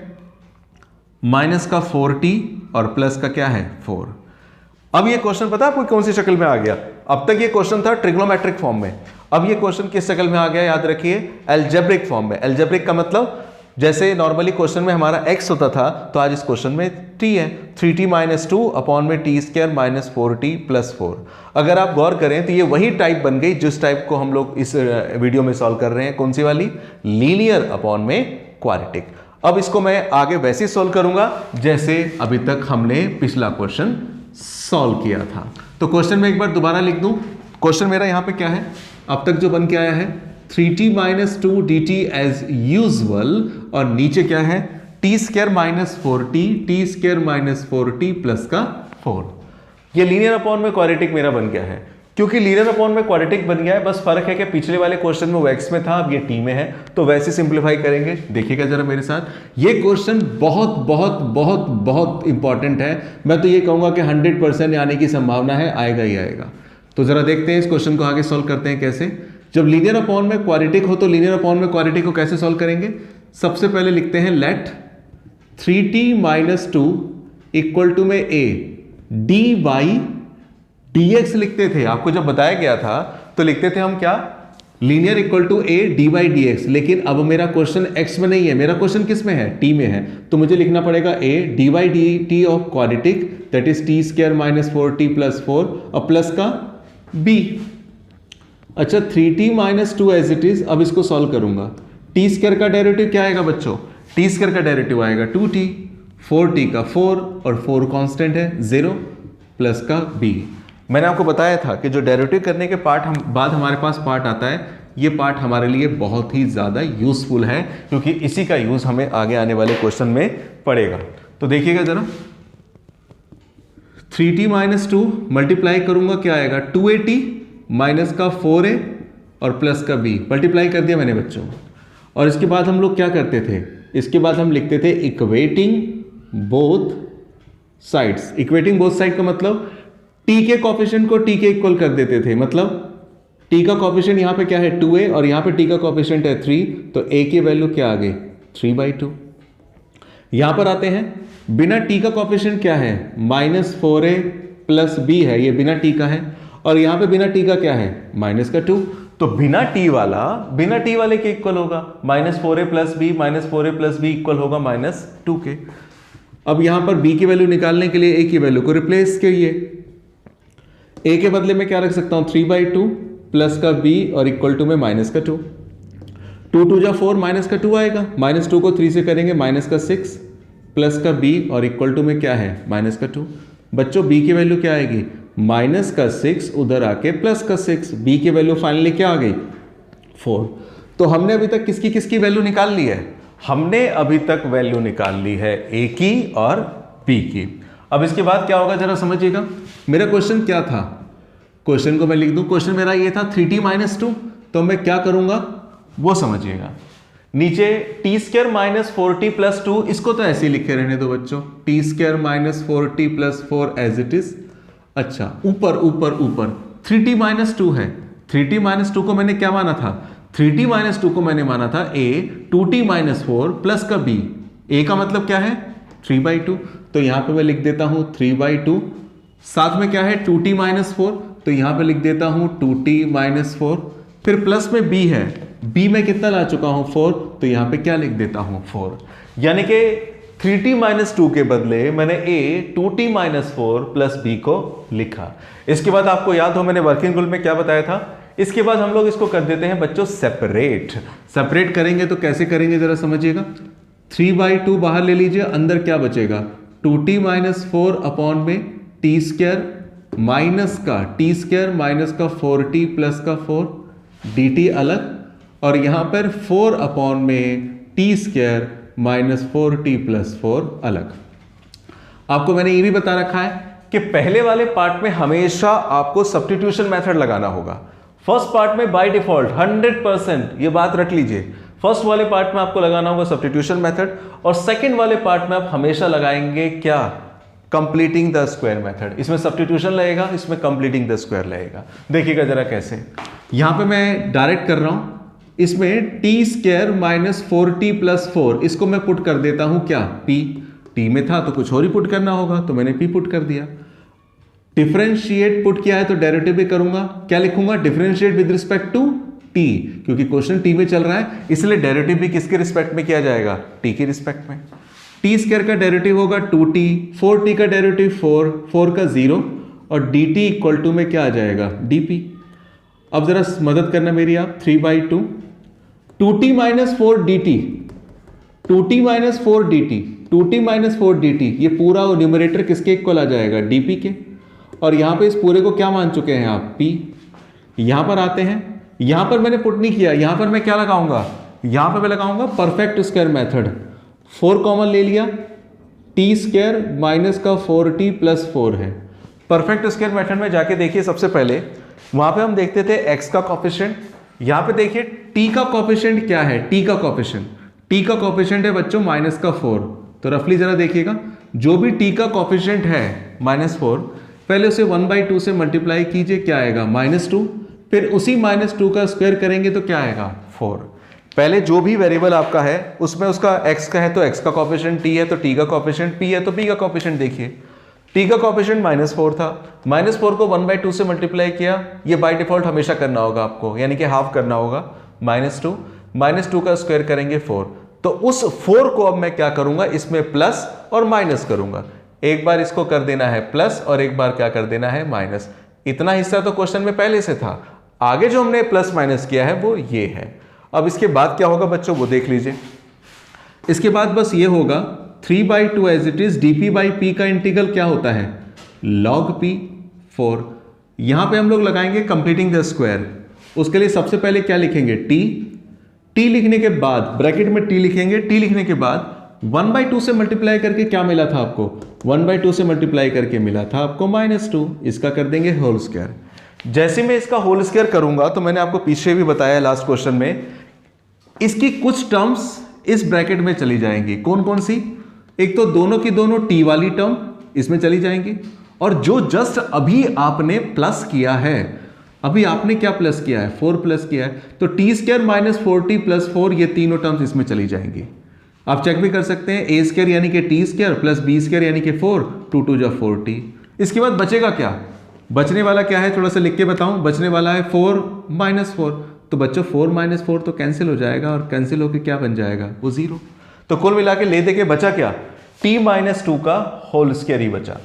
माइनस का 4t और प्लस का क्या है? 4। अब ये क्वेश्चन पता है आपको कौन सी शक्ल में आ गया? अब तक ये क्वेश्चन था ट्रिग्नोमेट्रिक फॉर्म में, अब ये क्वेश्चन किस शक्ल में आ गया? याद रखिए, अलजेब्रिक फॉर्म में। अलजेब्रिक का मतलब जैसे नॉर्मली क्वेश्चन में हमारा x होता था, तो आज इस क्वेश्चन में t है। 3t - 2 अपॉन में t स्क्वायर - 4t प्लस 4। अगर आप गौर करें तो ये वही टाइप बन गई जिस टाइप को हम लोग इस वीडियो में सॉल्व कर रहे हैं। कौन सी वाली? लीनियर अपॉन में क्वाड्रेटिक। अब इसको मैं आगे वैसे सॉल्व करूंगा जैसे अभी तक हमने पिछला क्वेश्चन सॉल्व किया था। तो क्वेश्चन में एक बार दोबारा लिख दूं। क्वेश्चन मेरा यहां पे क्या है अब तक जो बन के आया है? 3t - 2 dt एज यूजुअल, और नीचे क्या है? t square - 4t, t square - 4t plus का 4। ये लीनियर अपॉन में क्वाड्रेटिक मेरा बन गया है। क्योंकि लीनियर अपॉन में क्वाड्रेटिक बन गया है, बस फर्क है कि पिछले वाले क्वेश्चन में वो x में था, अब ये t में है, तो वैसे सिंप्लीफाई करेंगे। देखिएगा जरा मेरे साथ, ये क्वेश्चन बहुत बहुत बहुत बहुत इंपॉर्टेंट है। मैं तो ये कहूंगा कि 100% आने की संभावना है, आएगा ही आएगा। तो जरा देखते हैं इस क्वेश्चन को आगे सॉल्व करते हैं कैसे। जब लीनियर अपॉन में क्वाड्रेटिक हो तो लीनियर अपॉन में क्वाड्रेटिक को कैसे सॉल्व करेंगे। सबसे पहले लिखते हैं लेट 3t - 2 इक्वल टू में a dy dx लिखते थे। आपको जब बताया गया था तो लिखते थे हम क्या, linear equal to a dy dx। लेकिन अब मेरा क्वेश्चन x में नहीं है, मेरा क्वेश्चन किस में है, t में है, तो मुझे लिखना पड़ेगा a dy dt of quadratic that is t square - 4t + 4 और प्लस का b। अच्छा 3t - 2 एज इट इज। अब इसको सॉल्व करूंगा। t स्क्वायर का डेरिवेटिव क्या आएगा बच्चों, t स्क्वायर का डेरिवेटिव आएगा 2t, 4t का 4 और 4 कांस्टेंट है 0 प्लस का b। मैंने आपको बताया था कि जो डेरिवेटिव करने के बाद हमारे पास पार्ट आता है, ये पार्ट हमारे लिए बहुत ही ज़्यादा यूजफुल है, क्योंकि इसी का यूज़ हमें आगे आने वाले क्वेश्चन में पड़ेगा। तो देखिएगा ज़रा, 3t - 2 मल्टीप्लाई करूंगा क्या आएगा, 2at माइनस का 4a और प्लस का b। मल्टीप्लाई कर दिया मैंने बच्चों। और इसके बाद हम लोग क्या करते थे, इसके बाद हम लिखते थे equating both sides. Equating both side का मतलब t के कोफिशिएंट को t के इक्वल कर देते थे। मतलब t का कोफिशिएंट यहाँ पे क्या है 2a और यहाँ पे t का कोफिशिएंट है 3, तो a की वैल्यू क्या आ गई 3/2। यहाँ पर आते हैं, बिना t का कोफिशिएंट क्या है -4a प्लस b है, ये बिना t का है, और यहाँ पे बिना t का क्या है -2, तो बिना t वाले के इक्वल होगा -4a plus b, -4a plus b equal होगा -2 के। अब यहाँ पर b की वैल्यू निकालने के लिए a की वैल्यू को रिप्लेस करिए। a के बदले में क्या रख सकता हूँ 3/2 प्लस का b और इक्वल टू में -2। 2 2 जा 4 -2 आएगा, -2 को 3 से करेंगे -6 प्लस का b और इक्वल टू में क्या है -2। बच्चों b की वैल्यू क्या आएगी -6 उधर आके +6, b की वैल्यू फाइनली क्या आ गई 4। तो हमने अभी तक किसकी किसकी वैल्यू निकाल ली है, हमने अभी तक वैल्यू निकाल ली है a की और b की। अब इसके बाद क्या होगा जरा समझिएगा। मेरा क्वेश्चन क्या था, क्वेश्चन को मैं लिख दूं, क्वेश्चन मेरा ये था 3t - 2, तो मैं क्या करूंगा वो समझिएगा। नीचे t² - 4t + 2, इसको तो ऐसे ही लिखे रहने दो बच्चों, t² - 4t + 4 as it is. अच्छा ऊपर 3t - 2 है, 3t - 2 को मैंने क्या माना था, 3t - 2 को मैंने माना था a 2t - 4 प्लस का b। a का मतलब क्या है 3/2, तो यहां पे मैं लिख देता हूं 3/2। साथ में क्या है 2t - 4, तो यहां पे लिख देता हूं 2t - 4। फिर प्लस में b है, b में कितना ला चुका हूं 4, तो यहां पे क्या लिख देता हूं 4। यानी कि 3t - 2 के बदले मैंने a 2t - 4 प्लस b को लिखा। इसके बाद आपको याद हो मैंने वर्किंग रूल में क्या बताया था, इसके बाद हम लोग इसको कर देते हैं बच्चों सेपरेट करेंगे तो कैसे करेंगे जरा समझिएगा। 3/2 बाहर ले लीजिए, अंदर क्या बचेगा 2t - 4 अपॉन में t² माइनस का t² माइनस का 4t प्लस का 4 dt अलग, और यहां पर 4 अपॉन में t² माइनस 4t प्लस 4 अलग। आपको मैंने ये भी बता रखा है कि पहले वाले पार्ट में हमेशा आपको सब्स्टिट्यूशन मेथड लगाना होगा। फर्स्ट पार्ट में बाय डिफॉल्ट 100%, ये बात रख लीजिए, फर्स्ट वाले पार्ट में आपको लगाना होगा सब्स्टिट्यूशन मेथड, और सेकंड वाले पार्ट में आप हमेशा लगाएंगे क्या कंप्लीटिंग द स्क्वायर मेथड। इसमें सब्स्टिट्यूशन लगेगा, इसमें कंप्लीटिंग द स्क्वायर लगेगा। देखिएगा जरा कैसे, यहां पे मैं डायरेक्ट कर रहा हूं, इसमें t² माइनस 4t प्लस 4 इसको मैं पुट कर देता हूं क्या p, t में था तो कुछ और ही पुट करना होगा, तो मैंने p पुट कर दिया। डिफरेंशिएट पुट किया है तो डेरिवेटिव भी करूंगा, क्या लिखूंगा differentiate with respect to t, क्योंकि क्वेश्चन t में चल रहा है इसलिए डेरिवेटिव भी किसके रिस्पेक्ट में किया जाएगा t के रिस्पेक्ट में। t² का डेरिवेटिव होगा 2t, 4t का डेरिवेटिव 4 का 0 और dt इक्वल टू में क्या आ जाएगा dp। अब जरा मदद करना मेरी आप, 3/2 2t - 4 dt, 2t - 4 dt, 2t - 4 dt, ये पूरा न्यूमरेटर किसके इक्वल आ जाएगा dp के, और यहां पे इस पूरे को क्या मान चुके हैं आप p। यहां पर आते हैं, यहां पर मैंने पुट नहीं किया, यहां पर मैं क्या लगाऊंगा, यहां पर मैं लगाऊंगा परफेक्ट स्क्वायर मेथड। 4 कॉमन ले लिया, t² माइनस का 4t प्लस 4 है। परफेक्ट स्क्वायर मेथड में जाके देखिए, सबसे पहले वहां पे हम देखते थे x का कोफिशिएंट, यहां पे देखिए t का कोफिशिएंट क्या है, t का कोफिशिएंट है बच्चों -4। तो रफली जरा देखिएगा, जो भी t का कोफिशिएंट है -4, पहले उसे 1/2 से मल्टीप्लाई कीजिए, क्या आएगा -2, फिर उसी -2 का स्क्वायर करेंगे तो क्या आएगा 4। पहले जो भी वेरिएबल आपका है उसमें उसका x का है तो x का कोफिशिएंट t है, तो t का कोफिशिएंट p है तो p का कोफिशिएंट देखिए, t का कोफिशिएंट -4 था, -4 को 1/2 से मल्टीप्लाई किया, ये बाय डिफॉल्ट हमेशा करना होगा आपको, यानी कि हाफ करना होगा, -2 का स्क्वायर करेंगे 4। तो उस 4 को अब मैं क्या करूंगा, इसमें प्लस और माइनस करूंगा, एक बार इसको कर देना है प्लस और एक बार क्या कर देना है माइनस। इतना हिस्सा तो क्वेश्चन में पहले से था, आगे जो हमने प्लस माइनस किया है वो ये है। अब इसके बाद क्या होगा बच्चों वो देख लीजिए। इसके बाद बस ये होगा 3/2 एज इट इज dp/p का इंटीग्रल क्या होता है log p 4। यहां पे हम लोग लगाएंगे कंप्लीटिंग द स्क्वायर। उसके लिए सबसे पहले क्या लिखेंगे t लिखने के बाद ब्रैकेट में t लिखेंगे, t लिखने के बाद 1/2 से मल्टीप्लाई करके क्या मिला था आपको, 1/2 से मल्टीप्लाई करके मिला था आपको -2, इसका कर देंगे होल स्क्वायर। जैसे मैं इसका होल स्क्वायर करूंगा तो मैंने आपको पीछे भी बताया लास्ट क्वेश्चन में, इसकी कुछ टर्म्स इस ब्रैकेट में चली जाएंगी। कौन कौन सी, एक तो दोनों की दोनों t वाली टर्म इसमें चली जाएंगी, और जो जस्ट अभी आपने प्लस किया है, अभी आपने क्या प्लस किया है 4 प्लस किया है, तो t² - 4t + 4 ये तीनों टर्म्स इसमें चली जाएंगी। आप चेक भी कर सकते हैं, a² यानी कि t² + b² यानी कि 4, 2 2 जा 4t। इसके बाद बचेगा क्या, बचने वाला क्या है थोड़ा सा लिख के बताऊं, बचने वाला है 4 - 4। तो बच्चों 4 - 4 तो कैंसिल हो जाएगा, और कैंसिल होकर क्या बन जाएगा वो 0। तो कुल मिला के ले दे के बचा क्या, t - 2 का होल स्क्वायर ही बचा।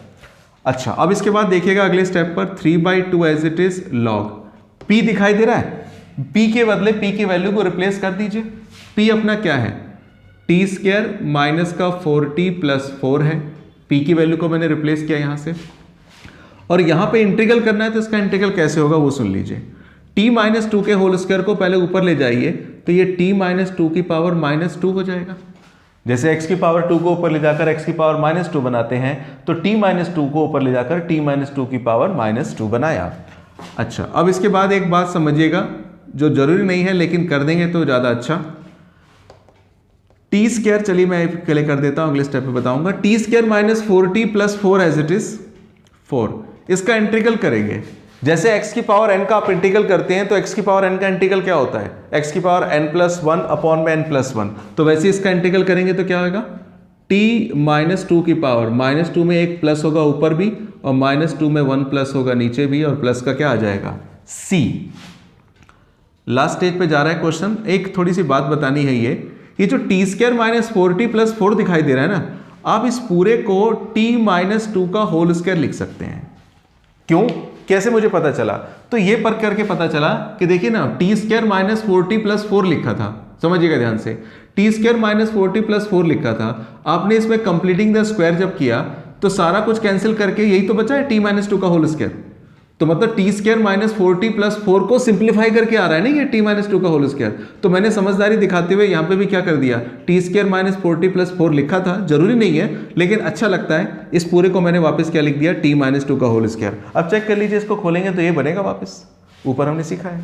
अच्छा, अब इसके बाद देखिएगा अगले स्टेप पर 3/2 as it is log p दिखाई दे रहा है, p के बदले p की वैल्यू को रिप्लेस कर दीजिए। p अपना क्या है t² - 4t + 4 है, p की वैल्यू को मैंने रिप्लेस किया यहां से। और यहां पे इंटीग्रल करना है तो इसका इंटीग्रल कैसे होगा वो सुन लीजिए। t - 2 के होल स्क्वायर को पहले ऊपर ले जाइए तो ये t - 2 की पावर -2 हो जाएगा। जैसे x की पावर 2 को ऊपर ले जाकर x की पावर -2 बनाते हैं, तो t - 2 को ऊपर ले जाकर t - 2 की पावर -2 बनाया। अच्छा, अब इसके बाद एक बात समझिएगा जो जरूरी नहीं है लेकिन कर देंगे तो ज्यादा अच्छा। t², चलिए मैं के लिए कर देता हूं, अगले स्टेप पे बताऊंगा। t² - 4t + 4 as it is 4, इसका इंटीग्रल करेंगे। जैसे x की पावर n का आप इंटीग्रल करते हैं तो x की पावर n का इंटीग्रल क्या होता है, x की पावर n+1/n+1। तो वैसे इसका इंटीग्रल करेंगे तो क्या होगा, t - 2 की पावर -2 में एक प्लस होगा ऊपर भी, और -2 में 1 प्लस होगा नीचे भी, और प्लस का क्या आ जाएगा c। लास्ट स्टेज पे जा रहा है क्वेश्चन। एक थोड़ी सी बात बतानी है, ये जो t² - 4t + 4 दिखाई दे रहा है ना, आप इस पूरे को t - 2 का होल स्क्वायर लिख सकते हैं। क्यों, कैसे मुझे पता चला, तो ये पर करके पता चला कि देखिए ना t² - 4t + 4 लिखा था, समझिएगा ध्यान से, t² - 4t + 4 लिखा था। आपने इसमें कंप्लीटिंग द स्क्वायर जब किया तो सारा कुछ कैंसिल करके यही तो बचा है t - 2 का होल स्क्वायर। तो मतलब t² - 4t + 4 को सिंप्लीफाई करके आ रहा है ना ये t - 2 का होल स्क्वायर। तो मैंने समझदारी दिखाते हुए यहाँ पे भी क्या कर दिया, t² - 4t + 4 लिखा था, जरूरी नहीं है लेकिन अच्छा लगता है, इस पूरे को मैंने वापस क्या लिख दिया, t - 2 का होल स्क्वायर। अब चेक कर लीजिए, इसको खोलेंगे तो ये बनेगा वापस, ऊपर हमने सीखा है।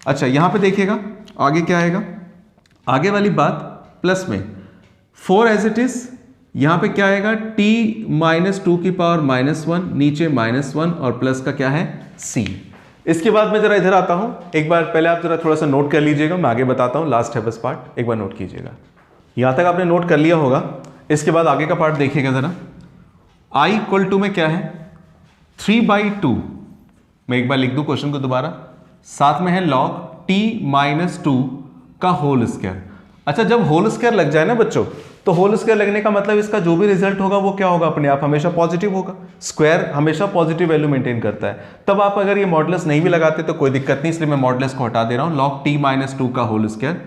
अच्छा, यहाँ पे देखिएगा आगे क्या आएगा, आगे वाली बात प्लस में 4 एज इट इज, यहां पे क्या आएगा t - 2 की पावर -1, नीचे -1, और प्लस का क्या है c। इसके बाद मैं जरा इधर आता हूं, एक बार पहले आप जरा थोड़ा सा नोट कर लीजिएगा, मैं आगे बताता हूं, लास्ट है बस पार्ट, एक बार नोट कीजिएगा। यहां तक आपने नोट कर लिया होगा, इसके बाद आगे का पार्ट देखिएगा जरा। i = में क्या है 3/2, मैं एक बार लिख दूं क्वेश्चन को दोबारा, साथ में है log t - 2 का होल स्क्वायर। अच्छा, जब होल स्क्वायर लग जाए ना बच्चों, तो होल स्क्वायर लगने का मतलब इसका जो भी रिजल्ट होगा वो क्या होगा, अपने आप हमेशा पॉजिटिव होगा। स्क्वायर हमेशा पॉजिटिव वैल्यू मेंटेन करता है। तब आप अगर ये मॉडुलस नहीं भी लगाते तो कोई दिक्कत नहीं, इसलिए मैं मॉडुलस को हटा दे रहा हूं। log t - 2 का होल स्क्वायर,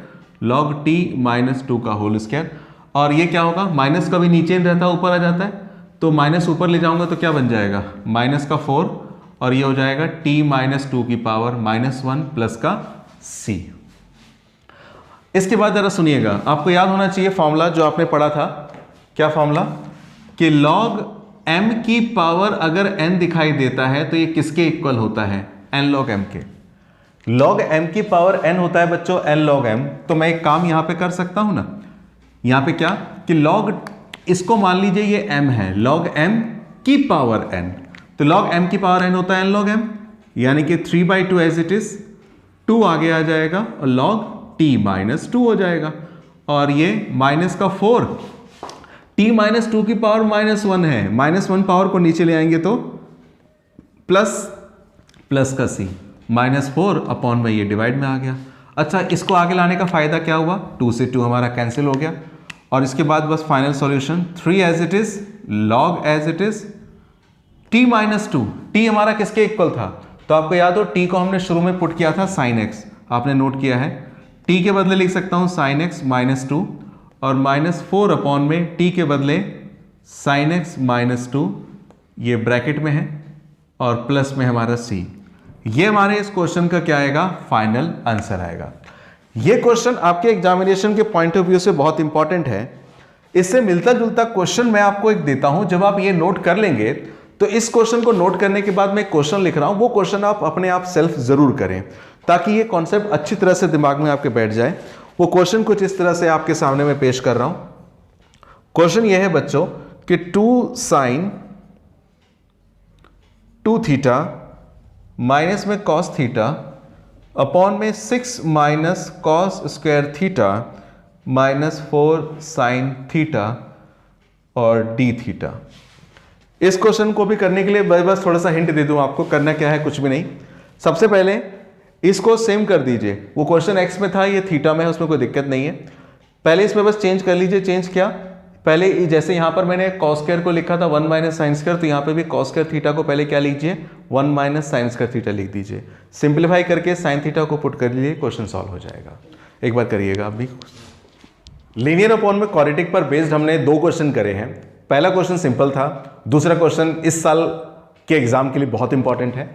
log t - 2 का होल स्क्वायर, और ये क्या होगा, माइनस का भी नीचे रहता है ऊपर आ जाता है, तो माइनस ऊपर ले जाऊंगा तो क्या बन जाएगा -4, और ये हो जाएगा t - 2 की पावर -1 प्लस का c। इसके बाद जरा सुनिएगा, आपको याद होना चाहिए फॉर्मूला जो आपने पढ़ा था, क्या फॉर्मूला, कि log m की पावर अगर n दिखाई देता है तो ये किसके इक्वल होता है, n log m के। log m की पावर n होता है बच्चों n log m। तो मैं एक काम यहां पे कर सकता हूं ना, यहां पे क्या कि log, इसको मान लीजिए ये m है, log m की पावर n, तो log m की पावर n होता है n log m, यानी कि 3/2 एज इट इज, 2 आगे आ जाएगा और log t माइनस 2 हो जाएगा, और ये माइनस का 4, t माइनस 2 की पावर -1 है, -1 पावर को नीचे ले आएंगे तो प्लस का c, -4 अपॉन में ये डिवाइड में आ गया। अच्छा, इसको आगे लाने का फायदा क्या हुआ, 2 से 2 हमारा कैंसिल हो गया, और इसके बाद बस final solution 3 as it is, log as it is t minus 2, t हमारा किसके इक्वल था, तो आपको याद हो t को हमने शुरू में पुट किया था sin x, आपने नोट किया है, t के बदले लिख सकता हूं sin x -2, और -4 अपॉन में t के बदले sin x -2, ये ब्रैकेट में है, और प्लस में हमारा c। ये हमारे इस क्वेश्चन का क्या आएगा, फाइनल आंसर आएगा। ये क्वेश्चन आपके एग्जामिनेशन के पॉइंट ऑफ व्यू से बहुत इंपॉर्टेंट है। इससे मिलता जुलता क्वेश्चन मैं आपको एक देता हूं, जब आप ये नोट कर लेंगे तो इस क्वेश्चन को नोट करने के बाद मैं एक क्वेश्चन लिख रहा हूं, वो क्वेश्चन आप अपने आप सेल्फ जरूर करें, ताकि ये कॉन्सेप्ट अच्छी तरह से दिमाग में आपके बैठ जाए। वो क्वेश्चन कुछ इस तरह से आपके सामने मैं पेश कर रहा हूं। क्वेश्चन ये है बच्चों कि 2 sin 2 थीटा माइनस में cos थीटा अपॉन में 6 minus cos square theta -4 sin theta और d थीटा। इस क्वेश्चन को भी करने के लिए बस थोड़ा सा हिंट दे दूं आपको, करना क्या है, कुछ भी नहीं। सबसे पहले इसको सेम कर दीजिए, वो क्वेश्चन x में था, ये थीटा में है, उसमें कोई दिक्कत नहीं है। पहले इसमें बस चेंज कर लीजिए। चेंज क्या, पहले जैसे यहां पर मैंने cos स्क्वायर को लिखा था 1 माइनस साइन स्क्वायर, तो यहां पे भी cos स्क्वायर थीटा को पहले क्या लीजिए, 1 माइनस साइन स्क्वायर थीटा लिख दीजिए। सिंप्लीफाई करके साइन थीटा को पुट कर लीजिए, क्वेश्चन सॉल्व हो जाएगा। एक बार करिएगा आप भी। लीनियर अपॉन में क्वाड्रेटिक पर बेस्ड हमने 2 क्वेश्चन करे हैं। पहला क्वेश्चन सिंपल था, दूसरा क्वेश्चन इस साल के एग्जाम के लिए बहुत इंपॉर्टेंट है।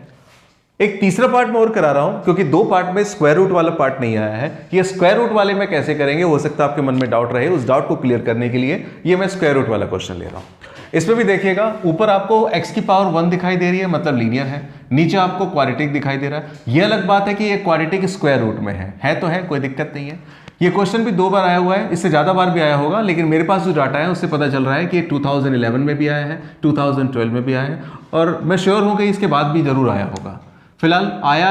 एक तीसरा पार्ट मैं और करा रहा हूं, क्योंकि 2 पार्ट में स्क्वायर रूट वाला पार्ट नहीं आया है। ये स्क्वायर रूट वाले में कैसे करेंगे, हो सकता है आपके मन में डाउट रहे, उस डाउट को क्लियर करने के लिए ये मैं स्क्वायर रूट वाला क्वेश्चन ले रहा हूं। इसमें भी देखिएगा, ऊपर आपको x की पावर 1 दिखाई दे रही है, मतलब लीनियर है, नीचे आपको क्वाड्रेटिक दिखाई दे रहा है। यह अलग बात है कि ये क्वाड्रेटिक स्क्वायर रूट में है तो है, कोई दिक्कत नहीं है। ये क्वेश्चन भी 2 बार आया हुआ है, इससे ज़्यादा बार भी आया होगा, लेकिन मेरे पास जो डाटा है उससे पता चल रहा है कि 2011 में भी आया है, 2012 में भी आया है, और मैं श्योर हूँ कि इसके बाद भी जरूर आया होगा। फिलहाल आया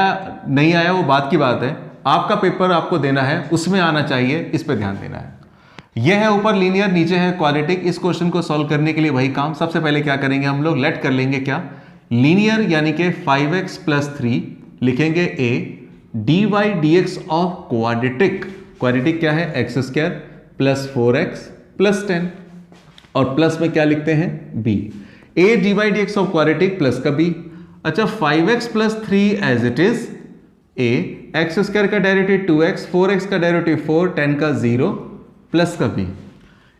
नहीं आया वो बात की बात है, आपका पेपर आपको देना है, उसमें आना चाहिए, इस पर ध्यान देना है। यह है ऊपर लीनियर, नीचे है क्वाड्रेटिक। इस क्वेश्चन को सॉल्व करने के लिए वही काम, सबसे पहले क्या करेंगे हम लोग, लेट कर लेंगे क्या, लीनियर यानी कि 5x + 3 लिखेंगे a dy dx of quadratic. Quadratic क्या है, x² + 4x + 10, और प्लस में क्या लिखते हैं, b a dy dx of quadratic plus का b। अच्छा, 5x + 3 as it is a, x² का डेरिवेटिव 2x, 4x का डेरिवेटिव 4, 10 का 0 प्लस का b।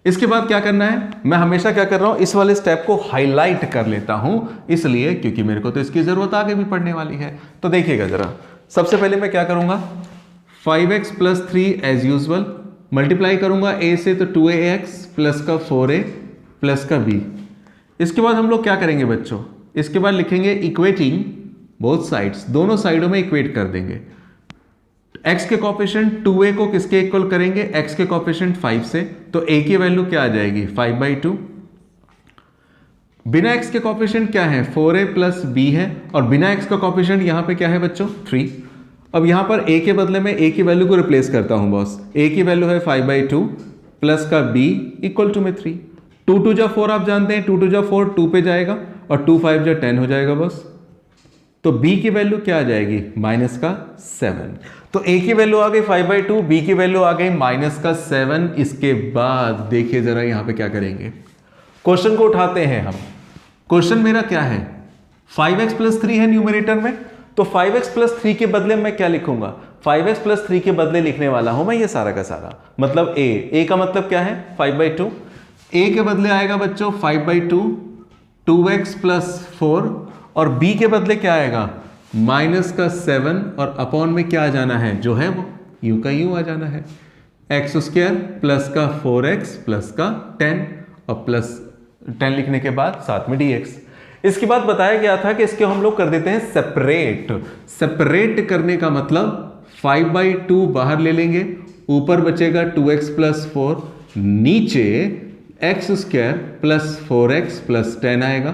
इसके बाद क्या करना है, मैं हमेशा क्या कर रहा हूं, इस वाले स्टेप को हाईलाइट कर लेता हूं, इसलिए क्योंकि मेरे को तो इसकी जरूरत आगे भी पड़ने वाली है। तो देखिएगा जरा, सबसे पहले मैं क्या करूंगा, 5x + 3 एज यूजुअल मल्टीप्लाई करूंगा a से, तो 2ax प्लस का 4a प्लस का b। इसके बाद हम लोग क्या करेंगे बच्चों, इसके बाद लिखेंगे इक्वेटिंग बोथ साइड्स, दोनों साइडों में इक्वेट कर देंगे। x के कोफिशिएंट 2a को किसके इक्वल करेंगे, x के कोफिशिएंट 5 से, तो a की वैल्यू क्या आ जाएगी, 5/2। बिना x के कोफिशिएंट क्या है, 4a + b है, और बिना x का कोफिशिएंट यहां पे क्या है बच्चों, 3। अब यहां पर a के बदले में a की वैल्यू को रिप्लेस करता हूं बॉस। a की वैल्यू है 5/2 प्लस का b इक्वल टू में 3। 2 2 जा 4 आप जानते हैं, 2 2 जा 4 2 पे जाएगा, और 2 5 जा 10 हो जाएगा बस। तो b की वैल्यू क्या आ जाएगी, -7। तो a की वैल्यू आ गई 5/2, b की वैल्यू आ गई -7। इसके बाद देखिए जरा यहां पे क्या करेंगे, क्वेश्चन को उठाते हैं हम। क्वेश्चन मेरा क्या है, 5x + 3 है न्यूमरेटर में, तो 5x + 3 के बदले मैं क्या लिखूंगा, 5x + 3 के बदले लिखने वाला हूं मैं ये सारा का सारा, मतलब a का मतलब क्या है, 5/2। a के बदले आएगा बच्चों 5/2, 2x + 4, और b के बदले क्या आएगा, -7, और अपॉन में क्या आ जाना है, जो है वो u का u आ जाना है, x² प्लस का 4x प्लस का 10, और प्लस 10 लिखने के बाद साथ में dx। इसके बाद बताया गया था कि इसके हम लोग कर देते हैं सेपरेट। सेपरेट करने का मतलब 5/2 बाहर ले लेंगे, ऊपर बचेगा 2x + 4, नीचे x² + 4x + 10 आएगा।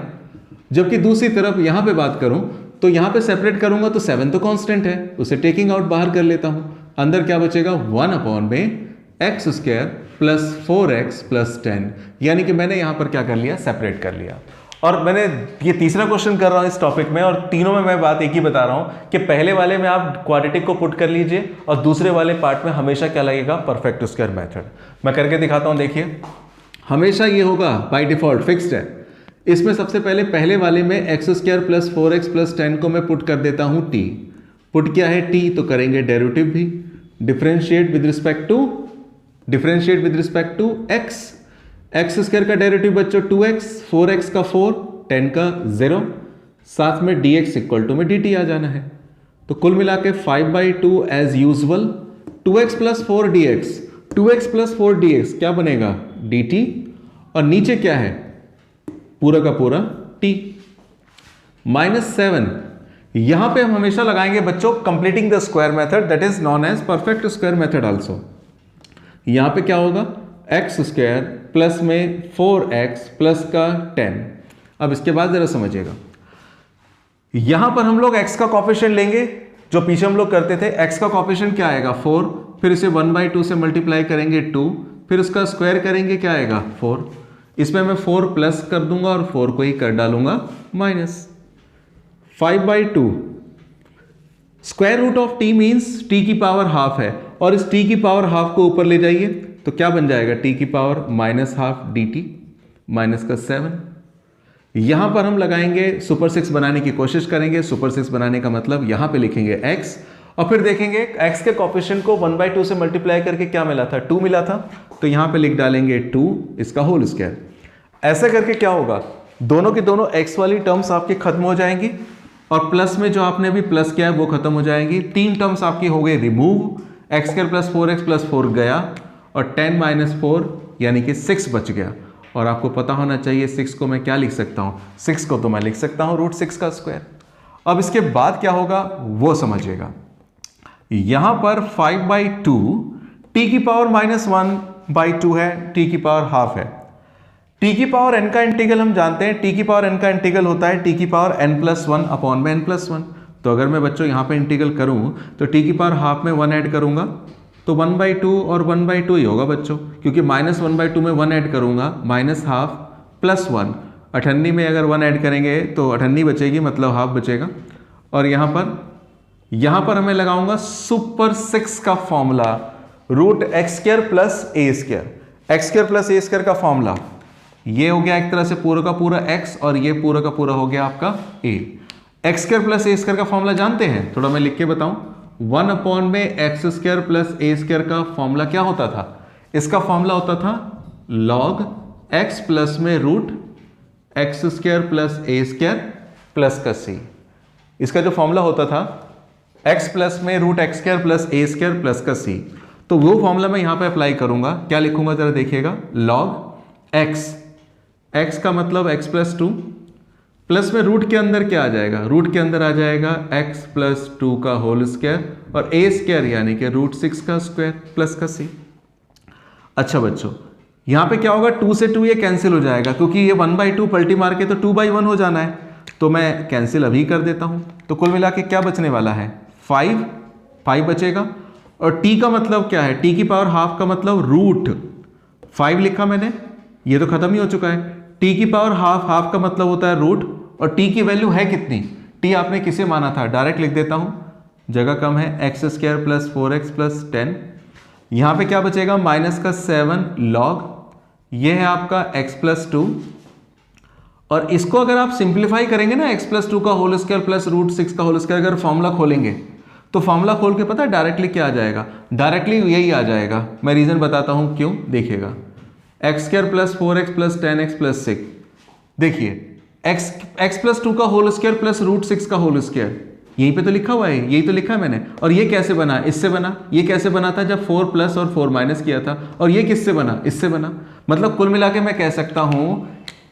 जबकि दूसरी तरफ यहां पे बात करूं तो यहां पे सेपरेट करूंगा तो 7 तो कांस्टेंट है, उसे टेकिंग आउट बाहर कर लेता हूं। अंदर क्या बचेगा 1/x² + 4x + 10, यानी कि मैंने यहां पर क्या कर लिया, सेपरेट कर लिया। और मैंने ये तीसरा क्वेश्चन कर रहा हूं इस टॉपिक में, और तीनों में मैं बात एक ही बता रहा हूं कि पहले वाले में आप क्वाड्रेटिक को पुट कर लीजिए और दूसरे वाले पार्ट में हमेशा क्या लगेगा, परफेक्ट स्क्वायर मेथड। मैं करके दिखाता हूं, देखिए हमेशा ये होगा बाय डिफॉल्ट फिक्स्ड है। इसमें सबसे पहले वाले में x² + 4x + 10 को मैं पुट कर देता हूं t। पुट क्या है t, तो करेंगे डेरिवेटिव भी, differentiate with respect to x। x² का डेरिवेटिव बच्चों 2x, 4x का 4, 10 का 0, साथ में dx = में dt आ जाना है। तो कुल मिला के 5/2 as usual, 2x + 4 dx, 2x + 4 dx क्या बनेगा dt, और नीचे क्या है पूरा का पूरा t -7। यहां पे हम हमेशा लगाएंगे बच्चों completing the square method, that is known as perfect square method also. यहां पे क्या होगा x² प्लस में 4x प्लस का 10। अब इसके बाद जरा समझिएगा, यहां पर हम लोग x का कोफिशिएंट लेंगे, जो पीछे हम लोग करते थे। x का कोफिशिएंट क्या आएगा 4, फिर इसे 1/2 से मल्टीप्लाई करेंगे 2, फिर उसका स्क्वायर करेंगे क्या आएगा 4। इसमें मैं 4 प्लस कर दूंगा और 4 को ही कर डालूंगा minus. 5/2 square root of t means t की पावर हाफ है, और इस t की पावर हाफ को ऊपर ले जाइए तो क्या बन जाएगा t की पावर -½ dt माइनस का 7। यहां पर हम लगाएंगे सुपर 6 बनाने की कोशिश करेंगे। सुपर 6 बनाने का मतलब यहां पे लिखेंगे x, और फिर देखेंगे x के कोफिशिएंट को 1/2 से मल्टीप्लाई करके क्या मिला था 2 मिला था, तो यहां पे लिख डालेंगे 2 इसका होल स्क्वायर। ऐसा करके क्या होगा, दोनों की दोनों x वाली टर्म्स आपकी खत्म हो जाएंगी, और प्लस में जो आपने अभी प्लस किया है वो खत्म हो जाएंगी। 3 टर्म्स आपकी हो गई रिमूव, x² + 4x + 4 गया, और 10 - 4 यानी कि 6 बच गया। और आपको पता होना चाहिए 6 को मैं क्या लिख सकता हूं, 6 को तो मैं लिख सकता हूं √6 का स्क्वायर। अब इसके बाद क्या होगा वो समझिएगा, यहां पर 5/2 t की पावर -1/2 है, t की पावर हाफ है। t की पावर n का इंटीग्रल हम जानते हैं, t की पावर n का इंटीग्रल होता है t की पावर n+1/n+1। तो अगर मैं बच्चों यहां पे इंटीग्रल करूं तो t की पावर हाफ में 1 ऐड करूंगा तो 1/2 और 1/2 ही होगा बच्चों, क्योंकि -1/2 में 1 ऐड करूंगा, -½ + 1। 98 में अगर 1 ऐड करेंगे तो 98 बचेगी, मतलब हाफ बचेगा। और यहां पर हमें लगाऊंगा सुपर 6 का formula, √x² + a²। x² + a² का फॉर्मूला ये हो गया एक तरह से पूरा का पूरा x, और ये पूरा का पूरा हो गया आपका a। x² + a² का फॉर्मूला जानते हैं, थोड़ा मैं लिख के बताऊं। 1 में x² + a² का फॉर्मूला क्या होता था, इसका फॉर्मूला होता था log x प्लस में √x² + a² प्लस का c। इसका जो फॉर्मूला होता था x प्लस में √x² + a² प्लस का c, तो वो फॉर्मूला मैं यहां पे अप्लाई करूंगा। क्या लिखूंगा जरा देखिएगा, log x का मतलब x + 2 प्लस में रूट के अंदर क्या आ जाएगा, रूट के अंदर आ जाएगा x + 2 का होल स्क्वायर, और a² यानी कि √6 का स्क्वायर प्लस का c। अच्छा बच्चों, यहां पे क्या होगा, 2 से 2 ये कैंसिल हो जाएगा, क्योंकि ये 1/2 पलटी मार के तो 2/1 हो जाना है, तो मैं कैंसिल अभी कर देता हूं। तो कुल मिला के क्या बचने वाला है 5 बचेगा। और t का मतलब क्या है, t की पावर हाफ का मतलब √5 लिखा मैंने, ये तो खत्म ही हो चुका है। t की पावर हाफ का मतलब होता है रूट, और t की वैल्यू है कितनी, t आपने किसे माना था, डायरेक्ट लिख देता हूं, जगह कम है, x² + 4x + 10। यहां पे क्या बचेगा -7 log, ये है आपका x + 2, और इसको अगर आप सिंप्लीफाई करेंगे ना, x + 2 का होल स्क्वायर प्लस √6 का होल स्क्वायर, अगर फॉर्मूला खोलेंगे तो फॉर्मूला खोल के पता है डायरेक्टली क्या आ जाएगा, डायरेक्टली यही आ जाएगा। मैं रीजन बताता हूं क्यों, देखिएगा x² + 4x + 10x + 6, देखिए x + 2 का होल स्क्वायर प्लस √6 का होल स्क्वायर, यहीं पे तो लिखा हुआ है, यही तो लिखा है मैंने। और ये कैसे बना, इससे बना। ये कैसे बना था, जब 4 प्लस और 4 माइनस किया था। और ये किससे बना, इससे बना। मतलब कुल मिला के मैं कह सकता हूं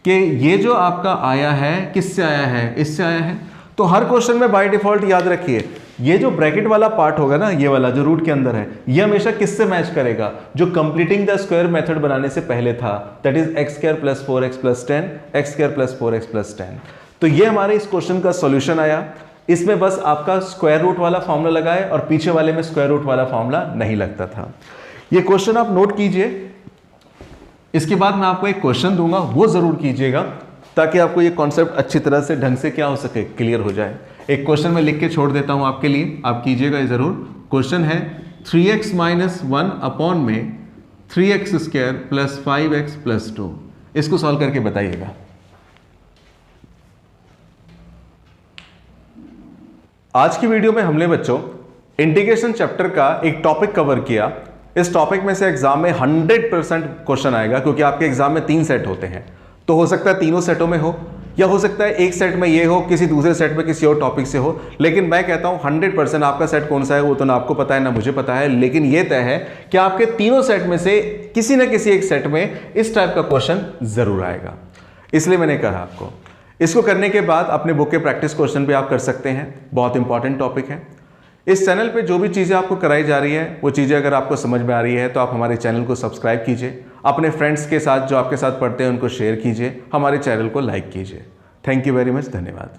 कि ये जो आपका आया है किससे आया है, इससे आया है। तो हर क्वेश्चन में बाय डिफॉल्ट याद रखिए ये जो ब्रैकेट वाला पार्ट होगा ना, ये वाला जो रूट के अंदर है, ये हमेशा किससे मैच करेगा, जो कंप्लीटिंग द स्क्वायर मेथड बनाने से पहले था, that is x square plus 4x plus 10, x square plus 4x plus 10। तो ये हमारे इस क्वेश्चन का सॉल्यूशन आया। इसमें बस आपका स्क्वायर रूट वाला फॉर्मूला लगाए और पीछे वाले में स्क्वायर रूट वाला फॉर्मूला नहीं लगता था। ये क्वेश्चन आप नोट कीजिए। इसके बाद मैं आपको एक क्वेश्चन दूंगा, वो जरूर कीजिएगा ताकि आपको ये कॉन्सेप्ट अच्छी तरह से ढंग से क्या हो सके, क्लियर हो जाए। एक क्वेश्चन मैं लिख के छोड़ देता हूं आपके लिए, आप कीजिएगा ये जरूर। क्वेश्चन है 3x माइनस 1 अपॉन में 3x square plus 5x plus 2। इसको सॉल्व करके बताइएगा। आज की वीडियो में हमने बच्चों इंटीग्रेशन चैप्टर का एक टॉपिक कवर किया। इस टॉपिक में से एग्जाम में 100% क्वेश्चन आएगा, क्योंकि आपके एग्जाम में 3 सेट होते हैं। तो हो सकता है तीनों सेटों में हो, या हो सकता है एक सेट में ये हो, किसी दूसरे सेट में किसी और टॉपिक से हो। लेकिन मैं कहता हूं 100% आपका सेट कौन सा है वो तो ना आपको पता है ना मुझे पता है, लेकिन ये तय है कि आपके तीनों सेट में से किसी न किसी एक सेट में इस टाइप का क्वेश्चन जरूर आएगा। इसलिए मैंने कहा आपको इसको करने के बाद अपने बुक के प्रैक्टिस क्वेश्चन भी आप कर सकते हैं। बहुत इंपॉर्टेंट टॉपिक है। इस चैनल पे जो भी चीज़ें आपको कराई जा रही है वो चीज़ें अगर आपको समझ में आ रही है तो आप हमारे चैनल को सब्सक्राइब कीजिए, अपने फ्रेंड्स के साथ जो आपके साथ पढ़ते हैं उनको शेयर कीजिए, हमारे चैनल को लाइक कीजिए। थैंक यू वेरी मच, धन्यवाद।